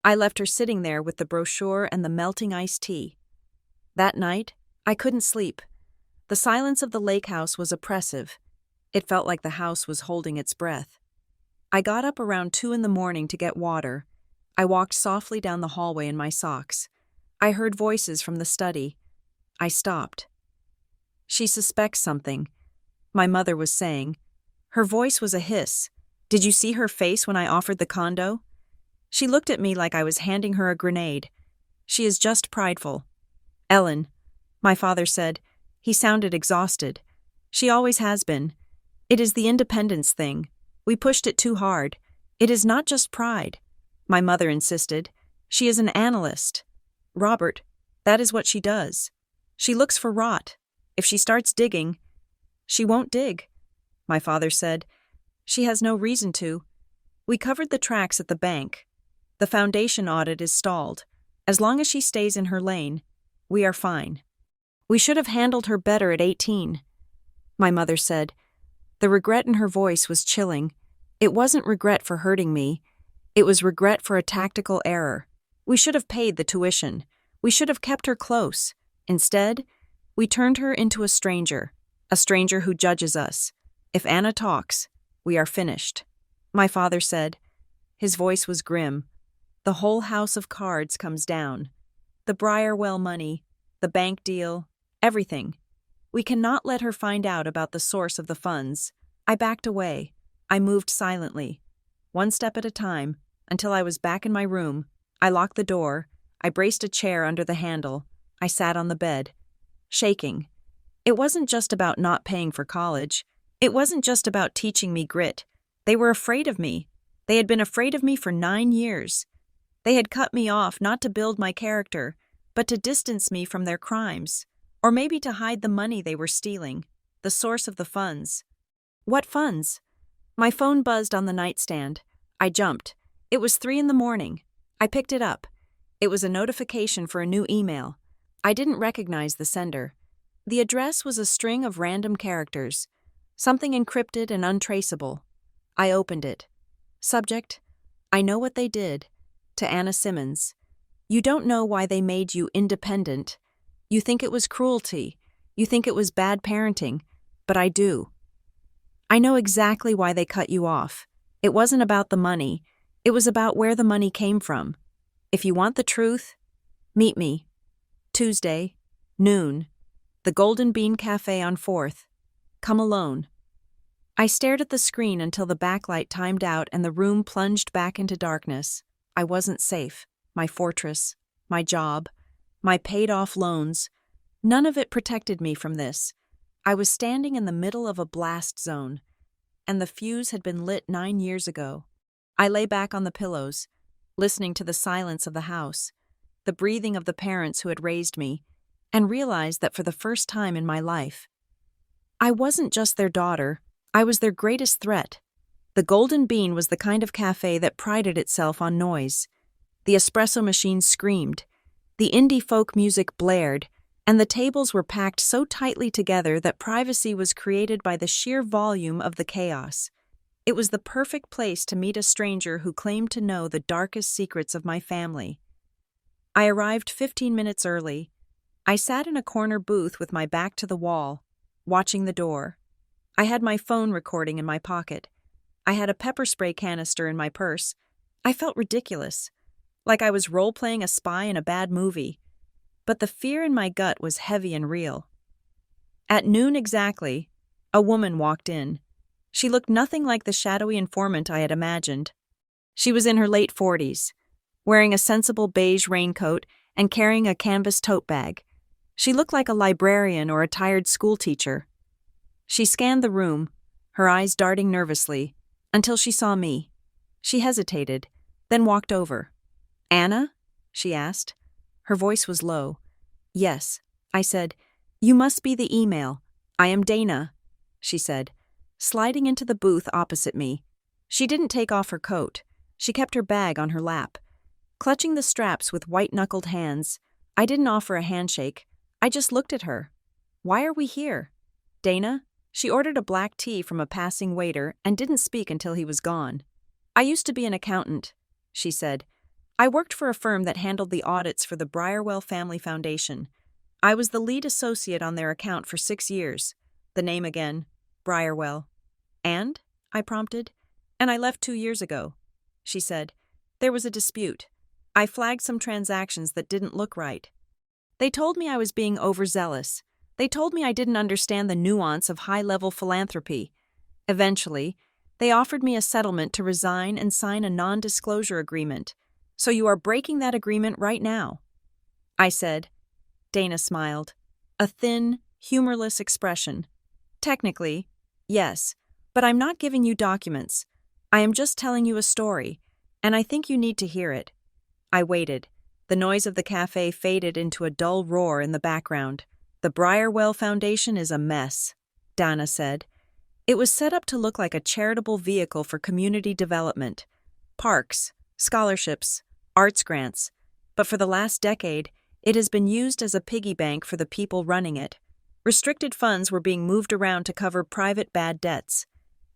I left her sitting there with the brochure and the melting iced tea. That night, I couldn't sleep. The silence of the lake house was oppressive. It felt like the house was holding its breath. I got up around 2 a.m. to get water. I walked softly down the hallway in my socks. I heard voices from the study. I stopped. "She suspects something," my mother was saying. Her voice was a hiss. "Did you see her face when I offered the condo?" She looked at me like I was handing her a grenade. "She is just prideful." "Ellen," my father said. He sounded exhausted. "She always has been. It is the independence thing. We pushed it too hard. It is not just pride," my mother insisted. "She is an analyst. Robert, that is what she does. She looks for rot. If she starts digging, she won't dig," my father said. "She has no reason to. We covered the tracks at the bank. The foundation audit is stalled. As long as she stays in her lane, we are fine." "We should have handled her better at 18, my mother said. The regret in her voice was chilling. It wasn't regret for hurting me. It was regret for a tactical error. We should have paid the tuition. We should have kept her close. Instead, we turned her into a stranger who judges us. If Anna talks, we are finished. My father said. His voice was grim. The whole house of cards comes down. The Briarwell money, the bank deal, everything. We cannot let her find out about the source of the funds. I backed away. I moved silently, one step at a time, until I was back in my room. I locked the door. I braced a chair under the handle. I sat on the bed, shaking. It wasn't just about not paying for college. It wasn't just about teaching me grit. They were afraid of me. They had been afraid of me for 9 years. They had cut me off not to build my character, but to distance me from their crimes, or maybe to hide the money they were stealing, the source of the funds. What funds? My phone buzzed on the nightstand. I jumped. It was 3 a.m. I picked it up. It was a notification for a new email. I didn't recognize the sender. The address was a string of random characters, something encrypted and untraceable. I opened it. Subject: I know what they did. To Anna Simmons. You don't know why they made you independent. You think it was cruelty. You think it was bad parenting. But I do. I know exactly why they cut you off. It wasn't about the money. It was about where the money came from. If you want the truth, meet me. Tuesday, noon. The Golden Bean Cafe on 4th. Come alone. I stared at the screen until the backlight timed out and the room plunged back into darkness. I wasn't safe. My fortress, my job, my paid-off loans. None of it protected me from this. I was standing in the middle of a blast zone, and the fuse had been lit 9 years ago. I lay back on the pillows, listening to the silence of the house, the breathing of the parents who had raised me, and realized that for the first time in my life, I wasn't just their daughter, I was their greatest threat. The Golden Bean was the kind of cafe that prided itself on noise. The espresso machine screamed, the indie folk music blared, and the tables were packed so tightly together that privacy was created by the sheer volume of the chaos. It was the perfect place to meet a stranger who claimed to know the darkest secrets of my family. I arrived 15 minutes early. I sat in a corner booth with my back to the wall, watching the door. I had my phone recording in my pocket. I had a pepper spray canister in my purse. I felt ridiculous, like I was role-playing a spy in a bad movie. But the fear in my gut was heavy and real. At noon exactly, a woman walked in. She looked nothing like the shadowy informant I had imagined. She was in her late 40s, wearing a sensible beige raincoat and carrying a canvas tote bag. She looked like a librarian or a tired schoolteacher. She scanned the room, her eyes darting nervously, until she saw me. She hesitated, then walked over. "Anna?" she asked. Her voice was low. "Yes," I said. "You must be the email. I am Dana," she said, sliding into the booth opposite me. She didn't take off her coat. She kept her bag on her lap. Clutching the straps with white-knuckled hands, I didn't offer a handshake. I just looked at her. "Why are we here?" "Dana?" She ordered a black tea from a passing waiter and didn't speak until he was gone. "I used to be an accountant," she said. "I worked for a firm that handled the audits for the Briarwell Family Foundation. I was the lead associate on their account for 6 years. The name again, Briarwell. "And?" I prompted. "And I left 2 years ago," she said. "There was a dispute. I flagged some transactions that didn't look right. They told me I was being overzealous. They told me I didn't understand the nuance of high-level philanthropy. Eventually, they offered me a settlement to resign and sign a non-disclosure agreement. So you are breaking that agreement right now," I said. Dana smiled, a thin, humorless expression. "Technically, yes, but I'm not giving you documents. I am just telling you a story, and I think you need to hear it." I waited. The noise of the cafe faded into a dull roar in the background. "The Briarwell Foundation is a mess," Dana said. "It was set up to look like a charitable vehicle for community development. Parks, scholarships, arts grants. But for the last decade, it has been used as a piggy bank for the people running it. Restricted funds were being moved around to cover private bad debts.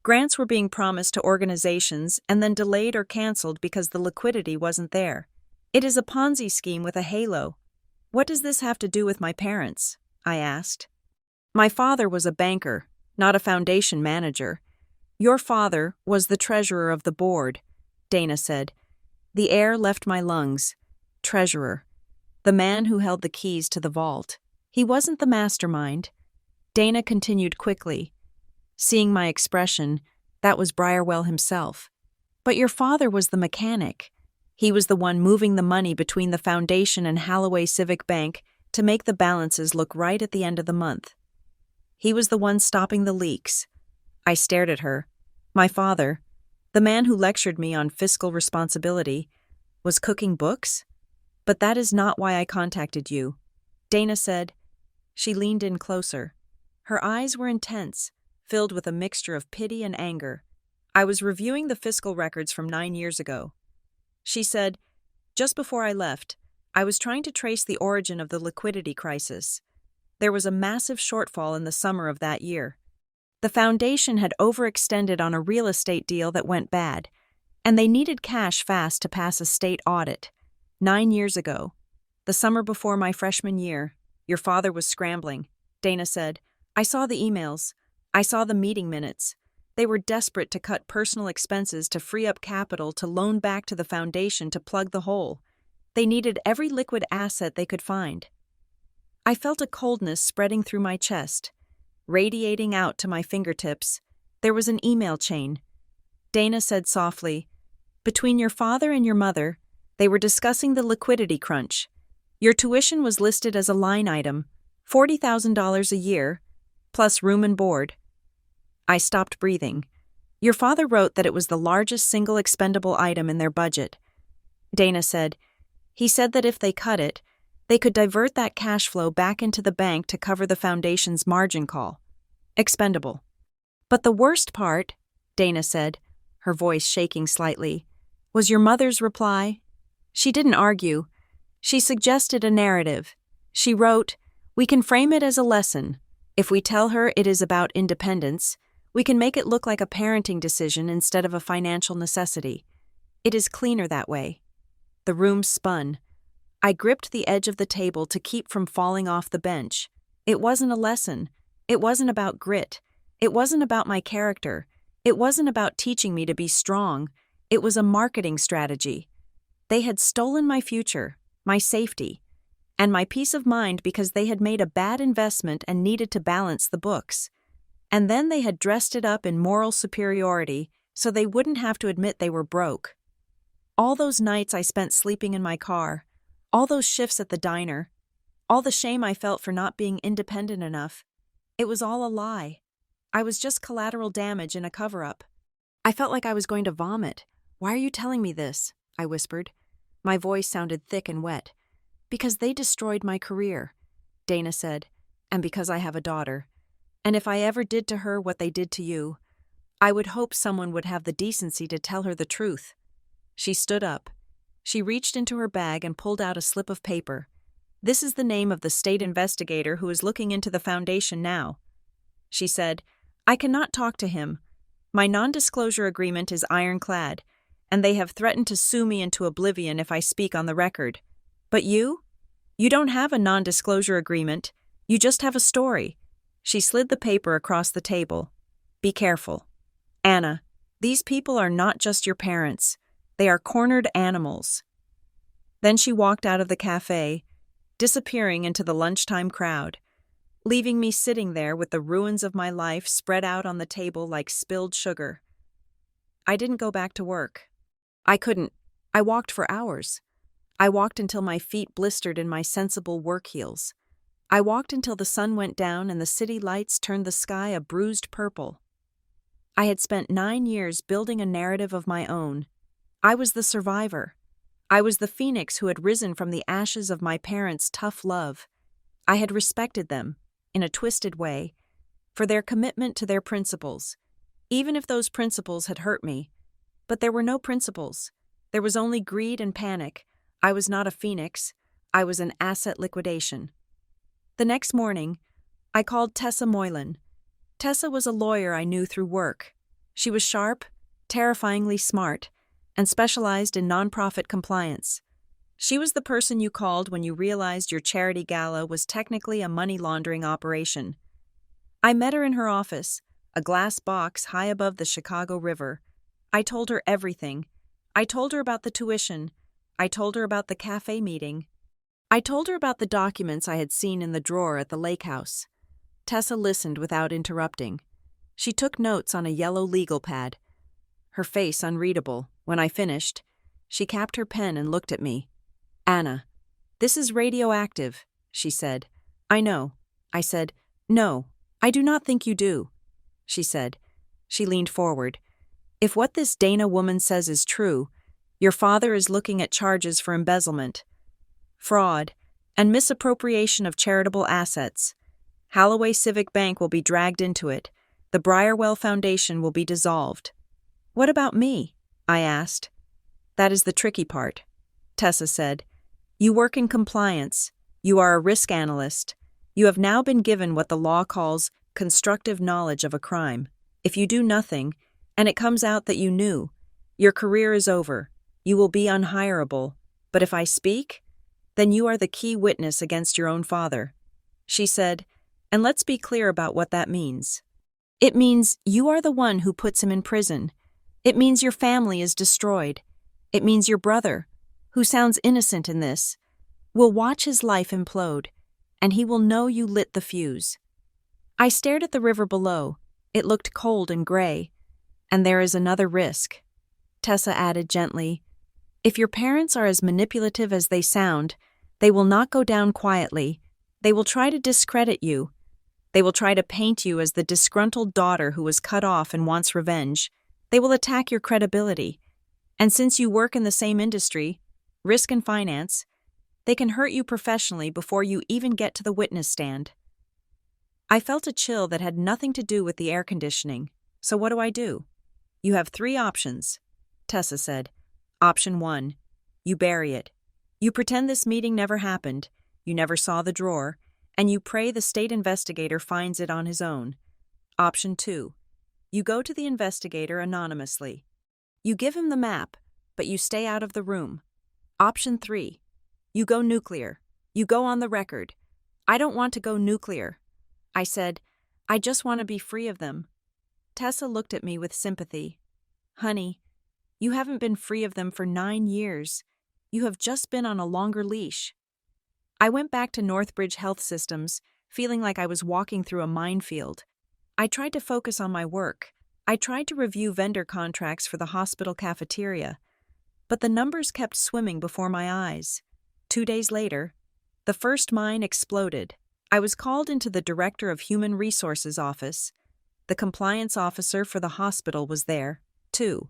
Grants were being promised to organizations and then delayed or canceled because the liquidity wasn't there. It is a Ponzi scheme with a halo. What does this have to do with my parents? I asked. My father was a banker, not a foundation manager. Your father was the treasurer of the board, Dana said. The air left my lungs. Treasurer. The man who held the keys to the vault. He wasn't the mastermind. Dana continued quickly. Seeing my expression, that was Briarwell himself. But your father was the mechanic. He was the one moving the money between the foundation and Halloway Civic Bank to make the balances look right at the end of the month. He was the one stopping the leaks. I stared at her. My father, the man who lectured me on fiscal responsibility, was cooking books? But that is not why I contacted you, Dana said. She leaned in closer. Her eyes were intense, filled with a mixture of pity and anger. I was reviewing the fiscal records from 9 years ago. She said, just before I left, I was trying to trace the origin of the liquidity crisis. There was a massive shortfall in the summer of that year. The foundation had overextended on a real estate deal that went bad, and they needed cash fast to pass a state audit. 9 years ago, the summer before my freshman year, your father was scrambling, Dana said. I saw the emails. I saw the meeting minutes. They were desperate to cut personal expenses to free up capital to loan back to the foundation to plug the hole. They needed every liquid asset they could find. I felt a coldness spreading through my chest, radiating out to my fingertips. There was an email chain. Dana said softly, between your father and your mother, they were discussing the liquidity crunch. Your tuition was listed as a line item, $40,000 a year, plus room and board. I stopped breathing. Your father wrote that it was the largest single expendable item in their budget. Dana said, he said that if they cut it, they could divert that cash flow back into the bank to cover the foundation's margin call. Expendable. But the worst part, Dana said, her voice shaking slightly, was your mother's reply. She didn't argue. She suggested a narrative. She wrote, we can frame it as a lesson. If we tell her it is about independence, we can make it look like a parenting decision instead of a financial necessity. It is cleaner that way. The room spun. I gripped the edge of the table to keep from falling off the bench. It wasn't a lesson. It wasn't about grit. It wasn't about my character. It wasn't about teaching me to be strong. It was a marketing strategy. They had stolen my future, my safety, and my peace of mind because they had made a bad investment and needed to balance the books. And then they had dressed it up in moral superiority so they wouldn't have to admit they were broke. All those nights I spent sleeping in my car, all those shifts at the diner, all the shame I felt for not being independent enough, it was all a lie. I was just collateral damage in a cover-up. I felt like I was going to vomit. Why are you telling me this? I whispered. My voice sounded thick and wet. Because they destroyed my career, Dana said, and because I have a daughter. And if I ever did to her what they did to you, I would hope someone would have the decency to tell her the truth. She stood up. She reached into her bag and pulled out a slip of paper. This is the name of the state investigator who is looking into the foundation now. She said, I cannot talk to him. My non-disclosure agreement is ironclad, and they have threatened to sue me into oblivion if I speak on the record. But you? You don't have a non-disclosure agreement. You just have a story. She slid the paper across the table. Be careful. Anna, these people are not just your parents. They are cornered animals. Then she walked out of the cafe, disappearing into the lunchtime crowd, leaving me sitting there with the ruins of my life spread out on the table like spilled sugar. I didn't go back to work. I couldn't. I walked for hours. I walked until my feet blistered in my sensible work heels. I walked until the sun went down and the city lights turned the sky a bruised purple. I had spent 9 years building a narrative of my own. I was the survivor. I was the phoenix who had risen from the ashes of my parents' tough love. I had respected them, in a twisted way, for their commitment to their principles, even if those principles had hurt me. But there were no principles. There was only greed and panic. I was not a phoenix. I was an asset liquidation. The next morning, I called Tessa Moylan. Tessa was a lawyer I knew through work. She was sharp, terrifyingly smart, and specialized in nonprofit compliance. She was the person you called when you realized your charity gala was technically a money laundering operation. I met her in her office, a glass box high above the Chicago River. I told her everything. I told her about the tuition. I told her about the cafe meeting. I told her about the documents I had seen in the drawer at the lake house. Tessa listened without interrupting. She took notes on a yellow legal pad. Her face unreadable. When I finished, she capped her pen and looked at me. "Anna, this is radioactive," she said. "I know." I said, "No, I do not think you do," she said. She leaned forward. "If what this Dana woman says is true, your father is looking at charges for embezzlement, fraud, and misappropriation of charitable assets. Holloway Civic Bank will be dragged into it. The Briarwell Foundation will be dissolved." "What about me?" I asked. "That is the tricky part," Tessa said. "You work in compliance. You are a risk analyst. You have now been given what the law calls constructive knowledge of a crime. If you do nothing, and it comes out that you knew, your career is over. You will be unhireable. But if I speak, then you are the key witness against your own father," she said, "and let's be clear about what that means. It means you are the one who puts him in prison. It means your family is destroyed. It means your brother, who sounds innocent in this, will watch his life implode, and he will know you lit the fuse." I stared at the river below. It looked cold and gray. "And there is another risk," Tessa added gently. "If your parents are as manipulative as they sound, they will not go down quietly. They will try to discredit you. They will try to paint you as the disgruntled daughter who was cut off and wants revenge. They will attack your credibility. And since you work in the same industry, risk and finance, they can hurt you professionally before you even get to the witness stand." I felt a chill that had nothing to do with the air conditioning. "So what do? "You have 3 options," Tessa said. "Option 1, you bury it. You pretend this meeting never happened, you never saw the drawer, and you pray the state investigator finds it on his own. Option 2, you go to the investigator anonymously. You give him the map, but you stay out of the room. Option 3, you go nuclear. You go on the record. I don't want to go nuclear." I said, "I just want to be free of them." Tessa looked at me with sympathy. "Honey, you haven't been free of them for 9 years. You have just been on a longer leash." I went back to Northbridge Health Systems, feeling like I was walking through a minefield. I tried to focus on my work. I tried to review vendor contracts for the hospital cafeteria. But the numbers kept swimming before my eyes. 2 days later, the first mine exploded. I was called into the Director of Human Resources office. The compliance officer for the hospital was there, too.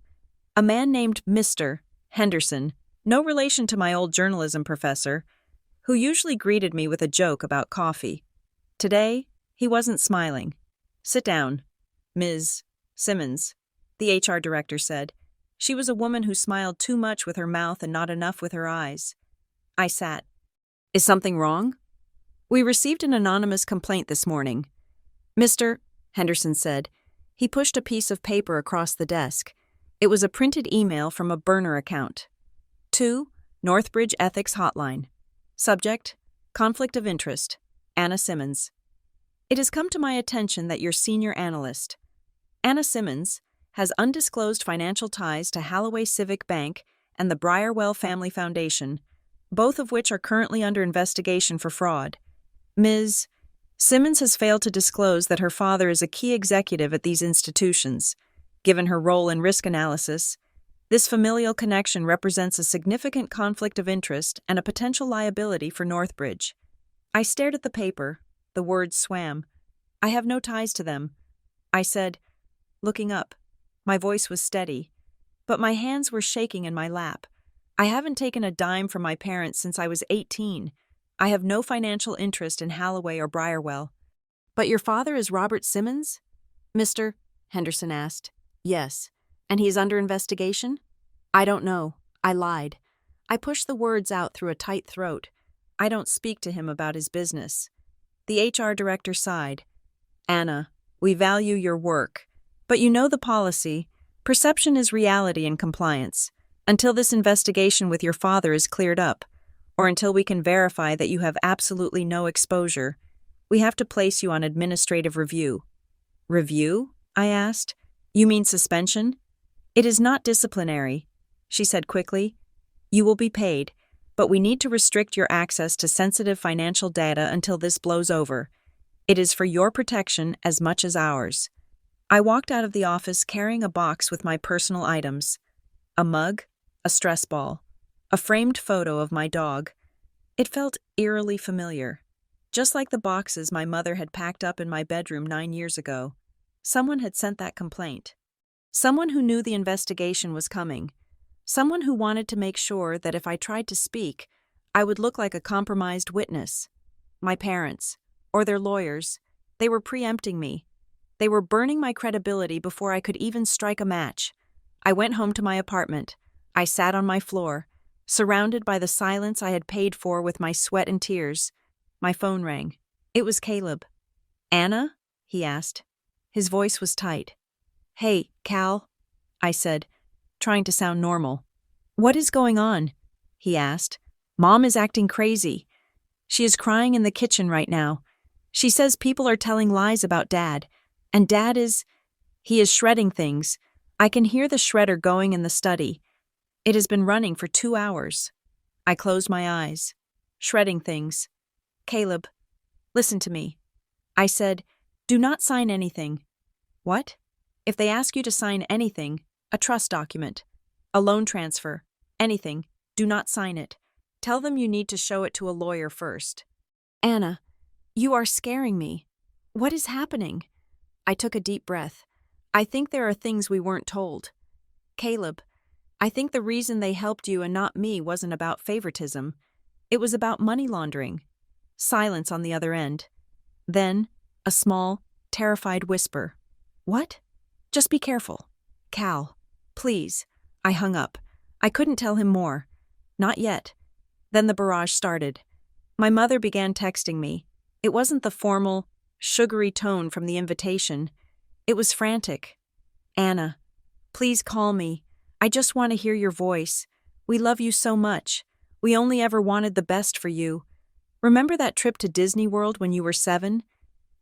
A man named Mr. Henderson, no relation to my old journalism professor, who usually greeted me with a joke about coffee. Today, he wasn't smiling. "Sit down, Ms. Simmons," the HR director said. She was a woman who smiled too much with her mouth and not enough with her eyes. I sat. "Is something wrong?" "We received an anonymous complaint this morning." "Mr. Henderson said. He pushed a piece of paper across the desk. It was a printed email from a burner account. "To Northbridge Ethics Hotline. Subject, Conflict of Interest. Anna Simmons. It has come to my attention that your senior analyst, Anna Simmons, has undisclosed financial ties to Holloway Civic Bank and the Briarwell Family Foundation, both of which are currently under investigation for fraud. Ms. Simmons has failed to disclose that her father is a key executive at these institutions. Given her role in risk analysis, this familial connection represents a significant conflict of interest and a potential liability for Northbridge." I stared at the paper. The words swam. "I have no ties to them," I said, looking up. My voice was steady, but my hands were shaking in my lap. "I haven't taken a dime from my parents since I was 18. I have no financial interest in Holloway or Briarwell." "But your father is Robert Simmons?" Mr. Henderson asked. "Yes. And he is under investigation?" "I don't know." I lied. I pushed the words out through a tight throat. "I don't speak to him about his business." The HR director sighed. "Anna, we value your work, But you know the policy. Perception is reality in compliance. Until this investigation with your father is cleared up, or until we can verify that you have absolutely no exposure, we have to place you on administrative review. Review? I asked. You mean suspension? It is not disciplinary, she said quickly. You will be paid, but we need to restrict your access to sensitive financial data until this blows over. It is for your protection as much as ours. I walked out of the office carrying a box with my personal items. A mug, a stress ball, a framed photo of my dog. It felt eerily familiar, just like the boxes my mother had packed up in my bedroom 9 years ago. Someone had sent that complaint. Someone who knew the investigation was coming. Someone who wanted to make sure that if I tried to speak, I would look like a compromised witness. My parents, or their lawyers, they were preempting me. They were burning my credibility before I could even strike a match. I went home to my apartment. I sat on my floor, surrounded by the silence I had paid for with my sweat and tears. My phone rang. It was Caleb. "Anna?" he asked. His voice was tight. "Hey, Cal," I said, trying to sound normal. "What is going on?" he asked. "Mom is acting crazy. She is crying in the kitchen right now. She says people are telling lies about Dad, and Dad he is shredding things. I can hear the shredder going in the study. It has been running for 2 hours." I closed my eyes. Shredding things. "Caleb, listen to me." I said, "Do not sign anything." "What?" "If they ask you to sign anything, a trust document, a loan transfer, anything, do not sign it. Tell them you need to show it to a lawyer first." "Anna, you are scaring me. What is happening?" I took a deep breath. "I think there are things we weren't told. Caleb, I think the reason they helped you and not me wasn't about favoritism. It was about money laundering." Silence on the other end. Then, a small, terrified whisper. "What?" "Just be careful. Cal, please." I hung up. I couldn't tell him more. Not yet. Then the barrage started. My mother began texting me. It wasn't the formal, sugary tone from the invitation. It was frantic. "Anna, please call me. I just want to hear your voice. We love you so much. We only ever wanted the best for you. Remember that trip to Disney World when you were 7?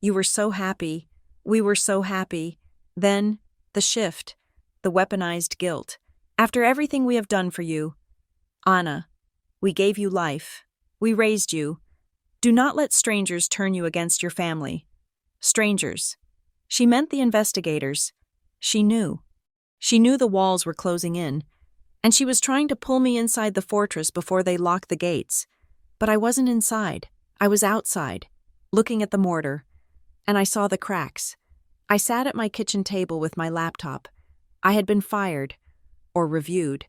You were so happy. We were so happy. Then, the shift, the weaponized guilt. After everything we have done for you. Anna, we gave you life. We raised you. Do not let strangers turn you against your family." Strangers. She meant the investigators. She knew. She knew the walls were closing in, and she was trying to pull me inside the fortress before they locked the gates. But I wasn't inside. I was outside, looking at the mortar, and I saw the cracks. I sat at my kitchen table with my laptop. I had been fired, or reviewed,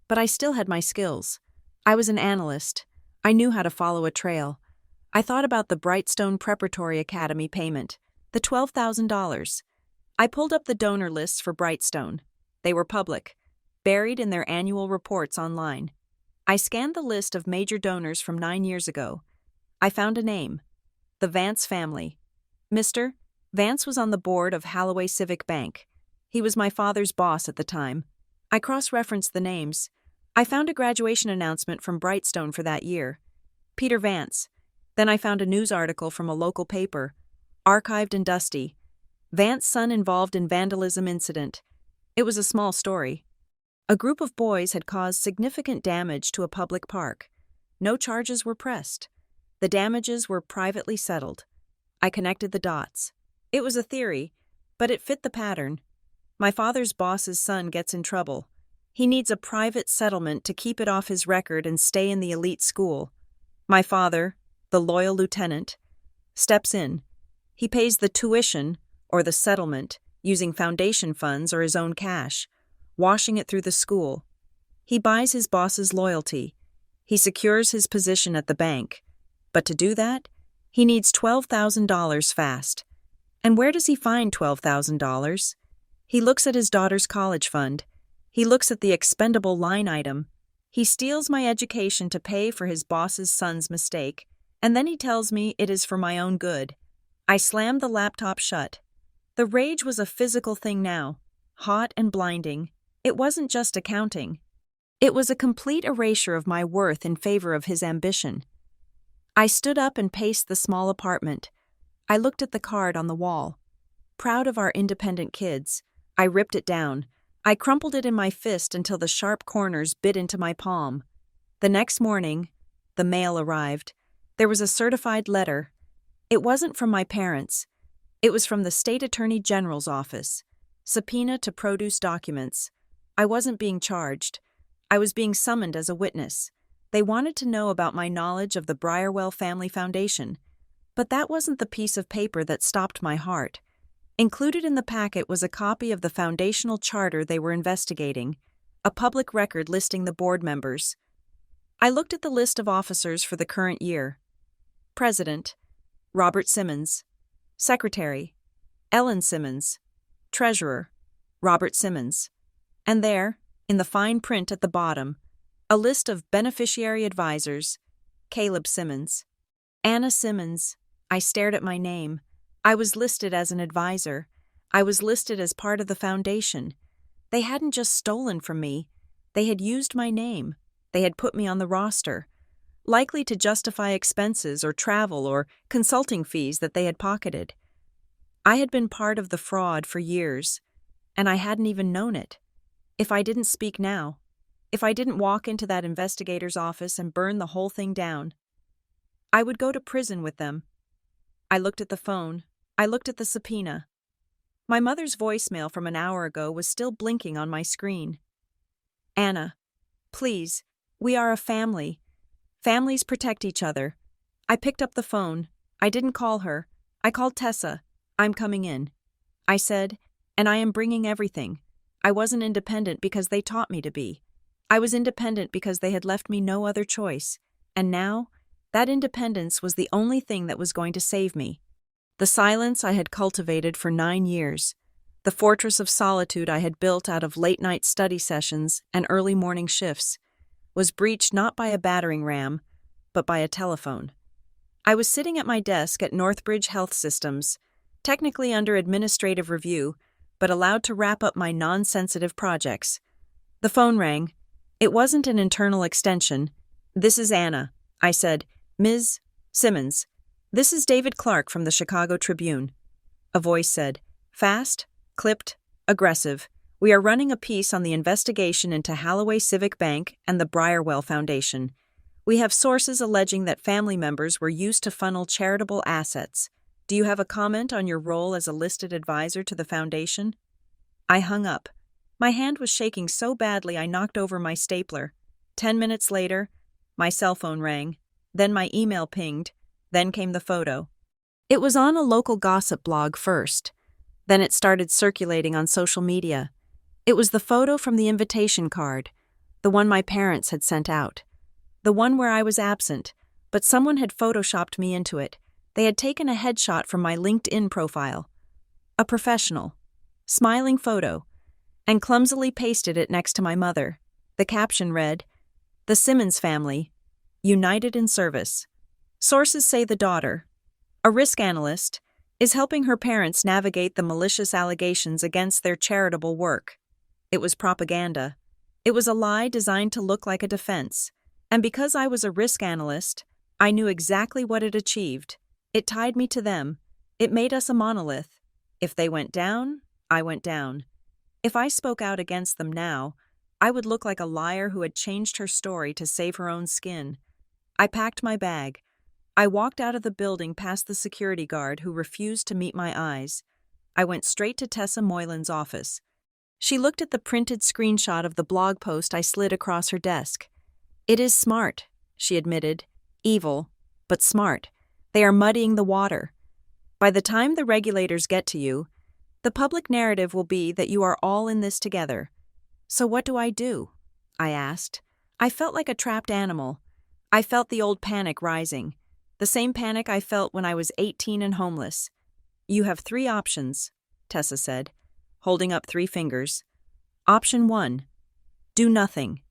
but I still had my skills. I was an analyst. I knew how to follow a trail. I thought about the Brightstone Preparatory Academy payment, the $12,000. I pulled up the donor lists for Brightstone. They were public, buried in their annual reports online. I scanned the list of major donors from 9 years ago. I found a name. The Vance family. Mr. Vance was on the board of Halloway Civic Bank. He was my father's boss at the time. I cross-referenced the names. I found a graduation announcement from Brightstone for that year. Peter Vance. Then I found a news article from a local paper, archived and dusty. Vance's son involved in vandalism incident. It was a small story. A group of boys had caused significant damage to a public park. No charges were pressed. The damages were privately settled. I connected the dots. It was a theory, but it fit the pattern. My father's boss's son gets in trouble. He needs a private settlement to keep it off his record and stay in the elite school. My father, the loyal lieutenant, steps in. He pays the tuition, or the settlement, using foundation funds or his own cash, washing it through the school. He buys his boss's loyalty. He secures his position at the bank. But to do that, he needs $12,000 fast. And where does he find $12,000? He looks at his daughter's college fund. He looks at the expendable line item. He steals my education to pay for his boss's son's mistake, and then he tells me it is for my own good. I slammed the laptop shut. The rage was a physical thing now, hot and blinding. It wasn't just accounting. It was a complete erasure of my worth in favor of his ambition. I stood up and paced the small apartment. I looked at the card on the wall. Proud of our independent kids, I ripped it down. I crumpled it in my fist until the sharp corners bit into my palm. The next morning, the mail arrived. There was a certified letter. It wasn't from my parents. It was from the State Attorney General's office. Subpoena to produce documents. I wasn't being charged. I was being summoned as a witness. They wanted to know about my knowledge of the Briarwell Family Foundation. But that wasn't the piece of paper that stopped my heart. Included in the packet was a copy of the foundational charter they were investigating, a public record listing the board members. I looked at the list of officers for the current year. President, Robert Simmons. Secretary, Ellen Simmons. Treasurer, Robert Simmons. And there, in the fine print at the bottom, a list of beneficiary advisors, Caleb Simmons. Anna Simmons. I stared at my name. I was listed as an advisor. I was listed as part of the foundation. They hadn't just stolen from me. They had used my name. They had put me on the roster, likely to justify expenses or travel or consulting fees that they had pocketed. I had been part of the fraud for years, and I hadn't even known it. If I didn't speak now, if I didn't walk into that investigator's office and burn the whole thing down, I would go to prison with them. I looked at the phone. I looked at the subpoena. My mother's voicemail from an hour ago was still blinking on my screen. Anna, please, we are a family. Families protect each other. I picked up the phone. I didn't call her. I called Tessa. I'm coming in. I said, and I am bringing everything. I wasn't independent because they taught me to be. I was independent because they had left me no other choice. And now, that independence was the only thing that was going to save me. The silence I had cultivated for 9 years, the fortress of solitude I had built out of late-night study sessions and early morning shifts, was breached not by a battering ram, but by a telephone. I was sitting at my desk at Northbridge Health Systems, technically under administrative review, but allowed to wrap up my non-sensitive projects. The phone rang. It wasn't an internal extension. "This is Anna," I said. "Ms. Simmons, this is David Clark from the Chicago Tribune." A voice said, "Fast, clipped, aggressive. We are running a piece on the investigation into Halloway Civic Bank and the Briarwell Foundation. We have sources alleging that family members were used to funnel charitable assets. Do you have a comment on your role as a listed advisor to the foundation?" I hung up. My hand was shaking so badly I knocked over my stapler. 10 minutes later, my cell phone rang. Then my email pinged. Then came the photo. It was on a local gossip blog first. Then it started circulating on social media. It was the photo from the invitation card, the one my parents had sent out. The one where I was absent, but someone had photoshopped me into it. They had taken a headshot from my LinkedIn profile. A professional, smiling photo, and clumsily pasted it next to my mother. The caption read, "The Simmons family, united in service." Sources say the daughter, a risk analyst, is helping her parents navigate the malicious allegations against their charitable work. It was propaganda. It was a lie designed to look like a defense. And because I was a risk analyst, I knew exactly what it achieved. It tied me to them. It made us a monolith. If they went down, I went down. If I spoke out against them now, I would look like a liar who had changed her story to save her own skin. I packed my bag. I walked out of the building past the security guard who refused to meet my eyes. I went straight to Tessa Moylan's office. She looked at the printed screenshot of the blog post I slid across her desk. "It is smart," she admitted. "Evil, but smart. They are muddying the water. By the time the regulators get to you, the public narrative will be that you are all in this together." "So what do?" I asked. I felt like a trapped animal. I felt the old panic rising. The same panic I felt when I was 18 and homeless. "You have 3 options," Tessa said, holding up 3 fingers. "Option 1, do nothing.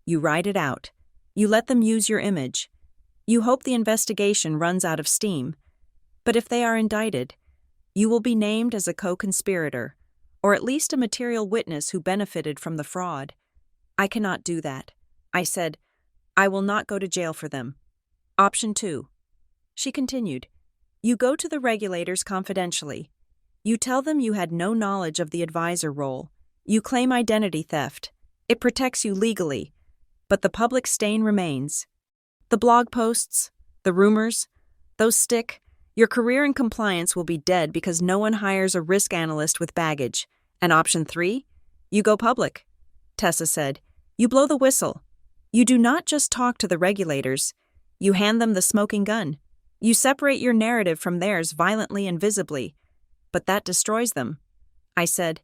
You ride it out. You let them use your image. You hope the investigation runs out of steam. But if they are indicted, You will be named as a co-conspirator, or at least a material witness who benefited from the fraud. I cannot do that. I said, I will not go to jail for them. Option 2. She continued, you go to the regulators confidentially. You tell them you had no knowledge of the advisor role. You claim identity theft. It protects you legally, but the public stain remains. The blog posts, the rumors, those stick. Your career in compliance will be dead because no one hires a risk analyst with baggage. And option 3? You go public. Tessa said, you blow the whistle. You do not just talk to the regulators. You hand them the smoking gun. You separate your narrative from theirs violently and visibly. But that destroys them. I said.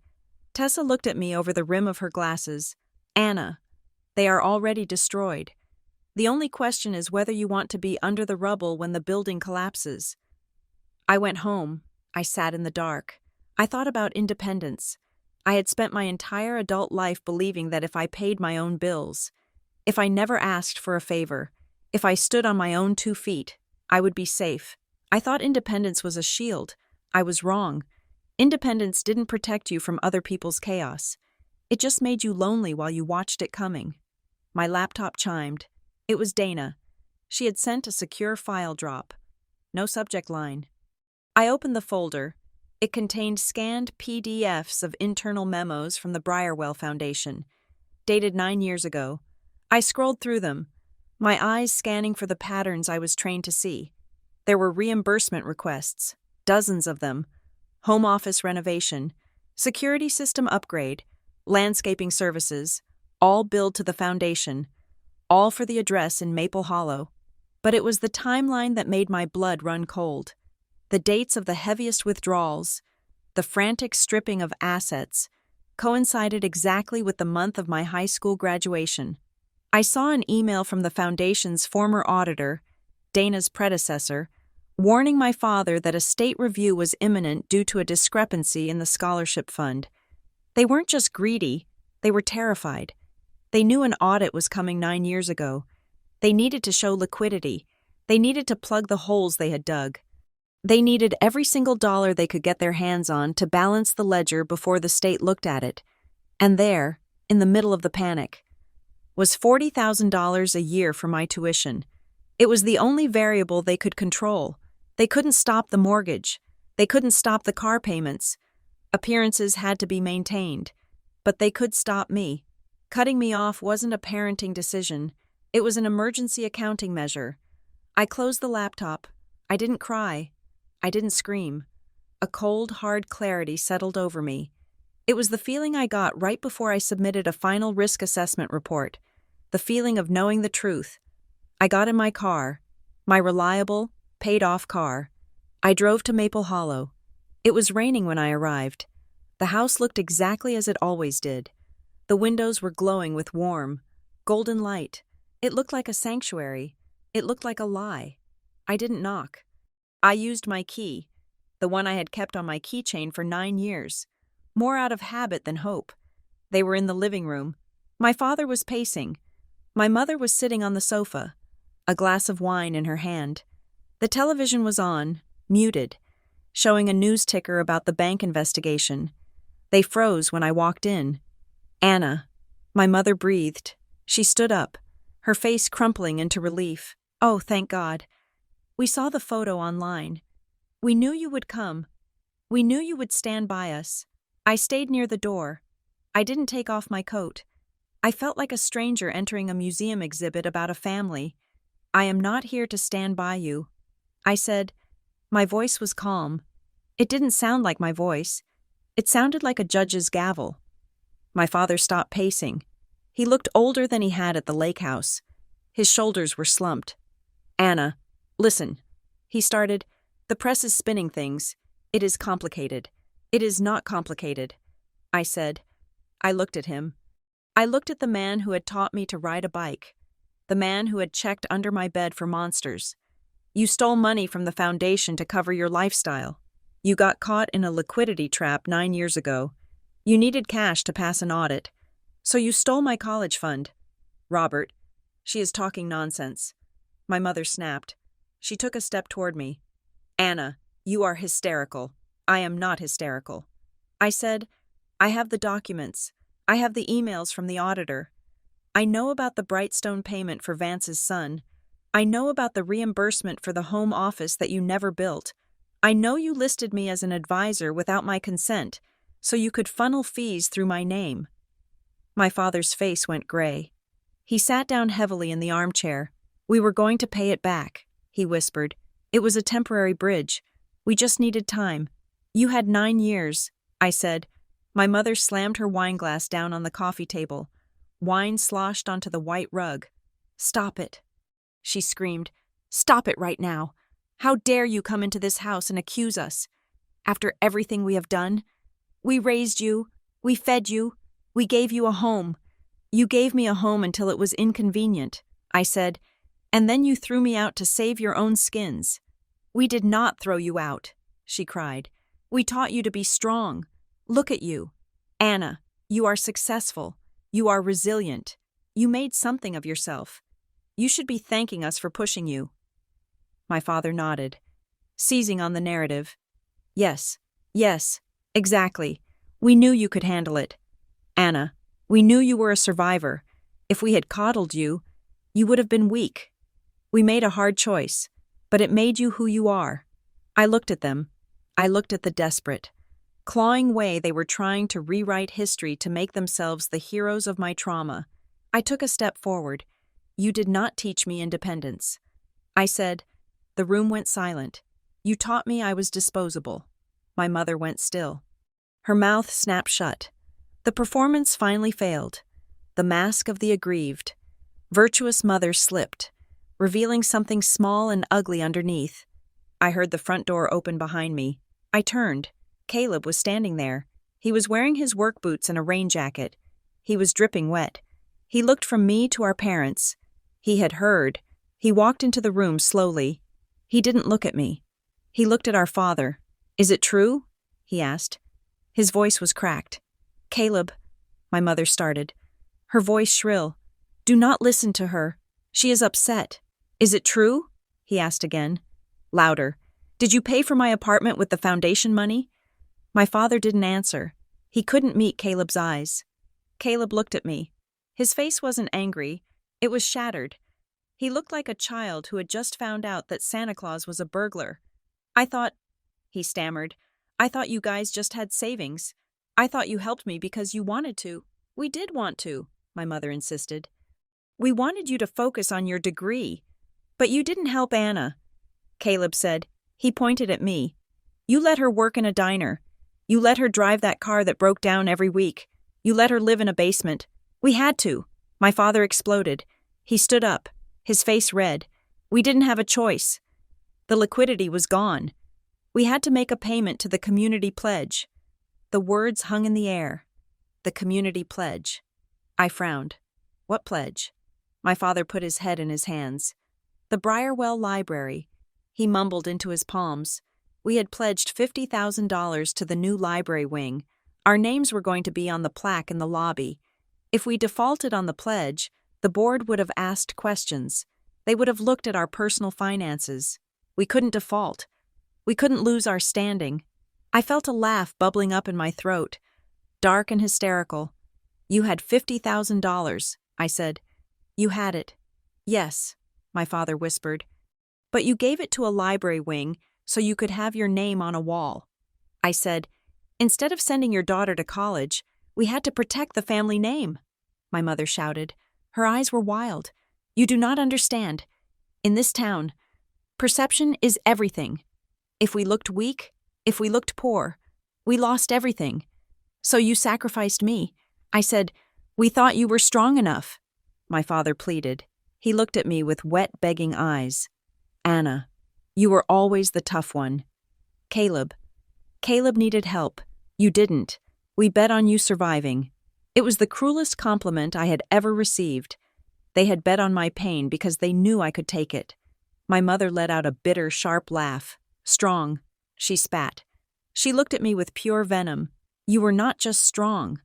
Tessa looked at me over the rim of her glasses. Anna, they are already destroyed. The only question is whether you want to be under the rubble when the building collapses. I went home. I sat in the dark. I thought about independence. I had spent my entire adult life believing that if I paid my own bills, if I never asked for a favor, if I stood on my own 2 feet, I would be safe. I thought independence was a shield. I was wrong. Independence didn't protect you from other people's chaos. It just made you lonely while you watched it coming. My laptop chimed. It was Dana. She had sent a secure file drop. No subject line. I opened the folder. It contained scanned PDFs of internal memos from the Briarwell Foundation, dated 9 years ago. I scrolled through them, my eyes scanning for the patterns I was trained to see. There were reimbursement requests, dozens of them, home office renovation, security system upgrade, landscaping services, all billed to the foundation, all for the address in Maple Hollow. But it was the timeline that made my blood run cold. The dates of the heaviest withdrawals, the frantic stripping of assets, coincided exactly with the month of my high school graduation. I saw an email from the foundation's former auditor, Dana's predecessor, warning my father that a state review was imminent due to a discrepancy in the scholarship fund. They weren't just greedy, they were terrified. They knew an audit was coming 9 years ago. They needed to show liquidity. They needed to plug the holes they had dug. They needed every single dollar they could get their hands on to balance the ledger before the state looked at it. And there, in the middle of the panic, was $40,000 a year for my tuition. It was the only variable they could control. They couldn't stop the mortgage. They couldn't stop the car payments. Appearances had to be maintained. But they could stop me. Cutting me off wasn't a parenting decision. It was an emergency accounting measure. I closed the laptop. I didn't cry. I didn't scream. A cold, hard clarity settled over me. It was the feeling I got right before I submitted a final risk assessment report. The feeling of knowing the truth. I got in my car, my reliable, paid-off car. I drove to Maple Hollow. It was raining when I arrived. The house looked exactly as it always did. The windows were glowing with warm, golden light. It looked like a sanctuary. It looked like a lie. I didn't knock. I used my key, the one I had kept on my keychain for 9 years, more out of habit than hope. They were in the living room. My father was pacing. My mother was sitting on the sofa, a glass of wine in her hand. The television was on, muted, showing a news ticker about the bank investigation. They froze when I walked in. Anna, my mother breathed. She stood up, her face crumpling into relief. Oh, thank God. We saw the photo online. We knew you would come. We knew you would stand by us. I stayed near the door. I didn't take off my coat. I felt like a stranger entering a museum exhibit about a family. I am not here to stand by you. I said. My voice was calm. It didn't sound like my voice. It sounded like a judge's gavel. My father stopped pacing. He looked older than he had at the lake house. His shoulders were slumped. Anna, listen. He started. The press is spinning things. It is complicated. It is not complicated. I said. I looked at him. I looked at the man who had taught me to ride a bike. The man who had checked under my bed for monsters. You stole money from the foundation to cover your lifestyle. You got caught in a liquidity trap 9 years ago. You needed cash to pass an audit. So you stole my college fund. Robert, she is talking nonsense. My mother snapped. She took a step toward me. Anna, you are hysterical. I am not hysterical. I said, I have the documents. I have the emails from the auditor. I know about the Brightstone payment for Vance's son. I know about the reimbursement for the home office that you never built. I know you listed me as an advisor without my consent, so you could funnel fees through my name. My father's face went gray. He sat down heavily in the armchair. We were going to pay it back, he whispered. It was a temporary bridge. We just needed time. You had 9 years, I said. My mother slammed her wineglass down on the coffee table. Wine sloshed onto the white rug. Stop it, she screamed. Stop it right now. How dare you come into this house and accuse us? After everything we have done? We raised you. We fed you. We gave you a home. You gave me a home until it was inconvenient, I said, and then you threw me out to save your own skins. We did not throw you out, she cried. We taught you to be strong. Look at you. Anna, you are successful. You are resilient. You made something of yourself. You should be thanking us for pushing you. My father nodded, seizing on the narrative. Yes, exactly. We knew you could handle it. Anna, we knew you were a survivor. If we had coddled you, you would have been weak. We made a hard choice, but it made you who you are. I looked at them. I looked at the desperate, clawing way they were trying to rewrite history to make themselves the heroes of my trauma. I took a step forward. You did not teach me independence. I said. The room went silent. You taught me I was disposable. My mother went still. Her mouth snapped shut. The performance finally failed. The mask of the aggrieved, virtuous mother slipped, revealing something small and ugly underneath. I heard the front door open behind me. I turned. Caleb was standing there. He was wearing his work boots and a rain jacket. He was dripping wet. He looked from me to our parents. He had heard. He walked into the room slowly. He didn't look at me. He looked at our father. Is it true? He asked. His voice was cracked. Caleb, my mother started, her voice shrill. Do not listen to her. She is upset. Is it true? He asked again. Louder. Did you pay for my apartment with the foundation money? My father didn't answer. He couldn't meet Caleb's eyes. Caleb looked at me. His face wasn't angry. It was shattered. He looked like a child who had just found out that Santa Claus was a burglar. I thought, he stammered, I thought you guys just had savings. I thought you helped me because you wanted to. We did want to, my mother insisted. We wanted you to focus on your degree. But you didn't help Anna. Caleb said. He pointed at me. You let her work in a diner. You let her drive that car that broke down every week. You let her live in a basement. We had to. My father exploded. He stood up, his face red. We didn't have a choice. The liquidity was gone. We had to make a payment to the community pledge. The words hung in the air. The community pledge. I frowned. What pledge? My father put his head in his hands. The Briarwell Library. He mumbled into his palms. We had pledged $50,000 to the new library wing. Our names were going to be on the plaque in the lobby. If we defaulted on the pledge, the board would have asked questions. They would have looked at our personal finances. We couldn't default. We couldn't lose our standing. I felt a laugh bubbling up in my throat, dark and hysterical. You had $50,000, I said. You had it. Yes, my father whispered. But you gave it to a library wing so you could have your name on a wall. I said, instead of sending your daughter to college, we had to protect the family name. My mother shouted. Her eyes were wild. You do not understand. In this town, perception is everything. If we looked weak, if we looked poor, we lost everything. So you sacrificed me. I said, we thought you were strong enough. My father pleaded. He looked at me with wet, begging eyes. Anna, you were always the tough one. Caleb needed help. You didn't. We bet on you surviving. It was the cruelest compliment I had ever received. They had bet on my pain because they knew I could take it. My mother let out a bitter, sharp laugh. Strong. She spat. She looked at me with pure venom. You were not just strong.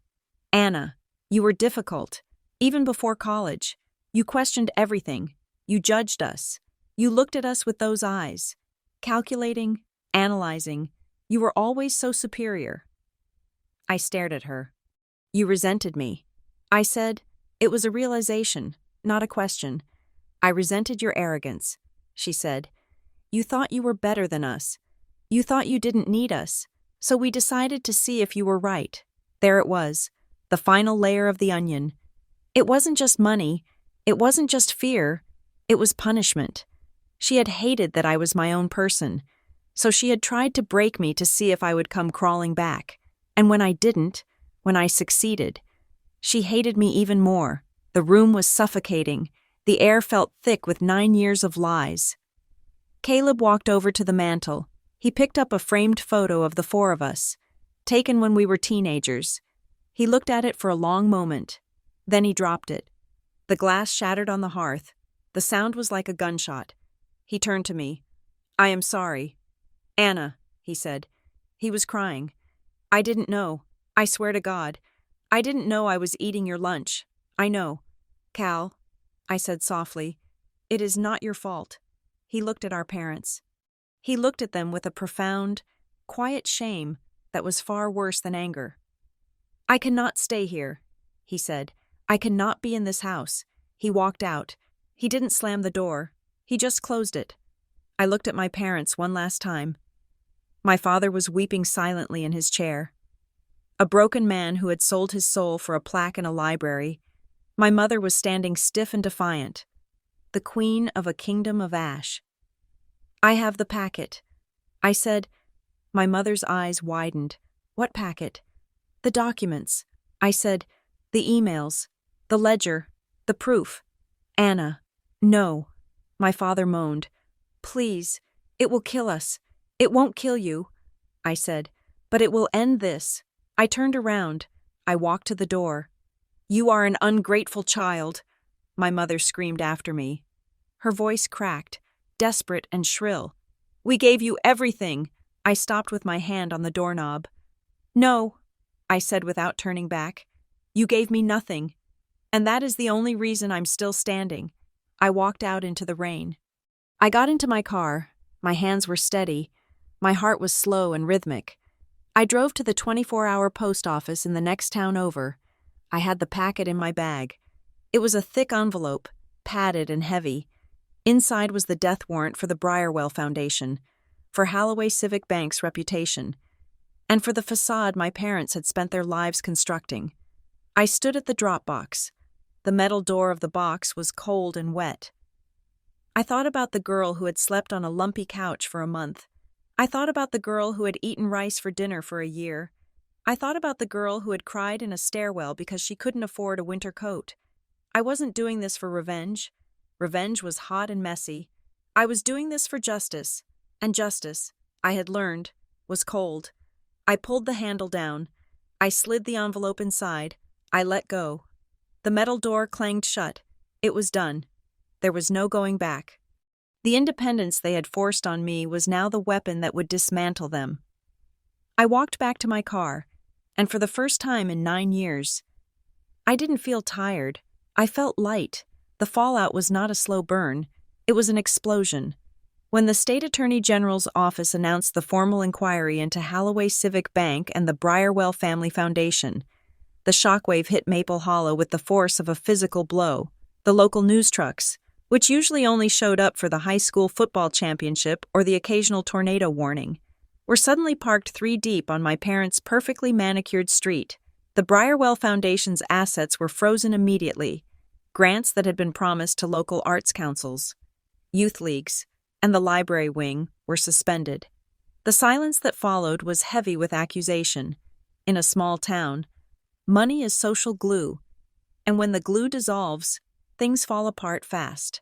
Anna, you were difficult. Even before college. You questioned everything. You judged us. You looked at us with those eyes. Calculating, analyzing. You were always so superior." I stared at her. "You resented me." I said. It was a realization, not a question. "I resented your arrogance," she said. "You thought you were better than us. You thought you didn't need us. So we decided to see if you were right." There it was, the final layer of the onion. It wasn't just money. It wasn't just fear. It was punishment. She had hated that I was my own person. So she had tried to break me to see if I would come crawling back. And when I didn't, when I succeeded, she hated me even more. The room was suffocating. The air felt thick with 9 years of lies. Caleb walked over to the mantel. He picked up a framed photo of the 4 of us, taken when we were teenagers. He looked at it for a long moment. Then he dropped it. The glass shattered on the hearth. The sound was like a gunshot. He turned to me. "I am sorry." "Anna," he said. He was crying. "I didn't know. I swear to God. I didn't know I was eating your lunch. I know." "Cal," I said softly, "it is not your fault." He looked at our parents. He looked at them with a profound, quiet shame that was far worse than anger. "I cannot stay here," he said. "I cannot be in this house." He walked out. He didn't slam the door. He just closed it. I looked at my parents one last time. My father was weeping silently in his chair. A broken man who had sold his soul for a plaque in a library. My mother was standing stiff and defiant, the queen of a kingdom of ash. "I have the packet," I said. My mother's eyes widened. "What packet?" "The documents," I said. "The emails, the ledger, the proof." "Anna, no," my father moaned. "Please, it will kill us." "It won't kill you," I said, "but it will end this." I turned around. I walked to the door. "You are an ungrateful child," my mother screamed after me. Her voice cracked, desperate and shrill. "We gave you everything." I stopped with my hand on the doorknob. "No," I said without turning back. "You gave me nothing. And that is the only reason I'm still standing." I walked out into the rain. I got into my car. My hands were steady. My heart was slow and rhythmic. I drove to the 24-hour post office in the next town over. I had the packet in my bag. It was a thick envelope, padded and heavy. Inside was the death warrant for the Briarwell Foundation, for Holloway Civic Bank's reputation, and for the facade my parents had spent their lives constructing. I stood at the drop box. The metal door of the box was cold and wet. I thought about the girl who had slept on a lumpy couch for a month. I thought about the girl who had eaten rice for dinner for a year. I thought about the girl who had cried in a stairwell because she couldn't afford a winter coat. I wasn't doing this for revenge. Revenge was hot and messy. I was doing this for justice, and justice, I had learned, was cold. I pulled the handle down. I slid the envelope inside. I let go. The metal door clanged shut. It was done. There was no going back. The independence they had forced on me was now the weapon that would dismantle them. I walked back to my car, and for the first time in 9 years, I didn't feel tired. I felt light. The fallout was not a slow burn. It was an explosion. When the State Attorney General's office announced the formal inquiry into Holloway Civic Bank and the Briarwell Family Foundation, the shockwave hit Maple Hollow with the force of a physical blow. The local news trucks, which usually only showed up for the high school football championship or the occasional tornado warning, were suddenly parked 3 deep on my parents' perfectly manicured street. The Briarwell Foundation's assets were frozen immediately. Grants that had been promised to local arts councils, youth leagues, and the library wing were suspended. The silence that followed was heavy with accusation. In a small town, money is social glue, and when the glue dissolves, things fall apart fast.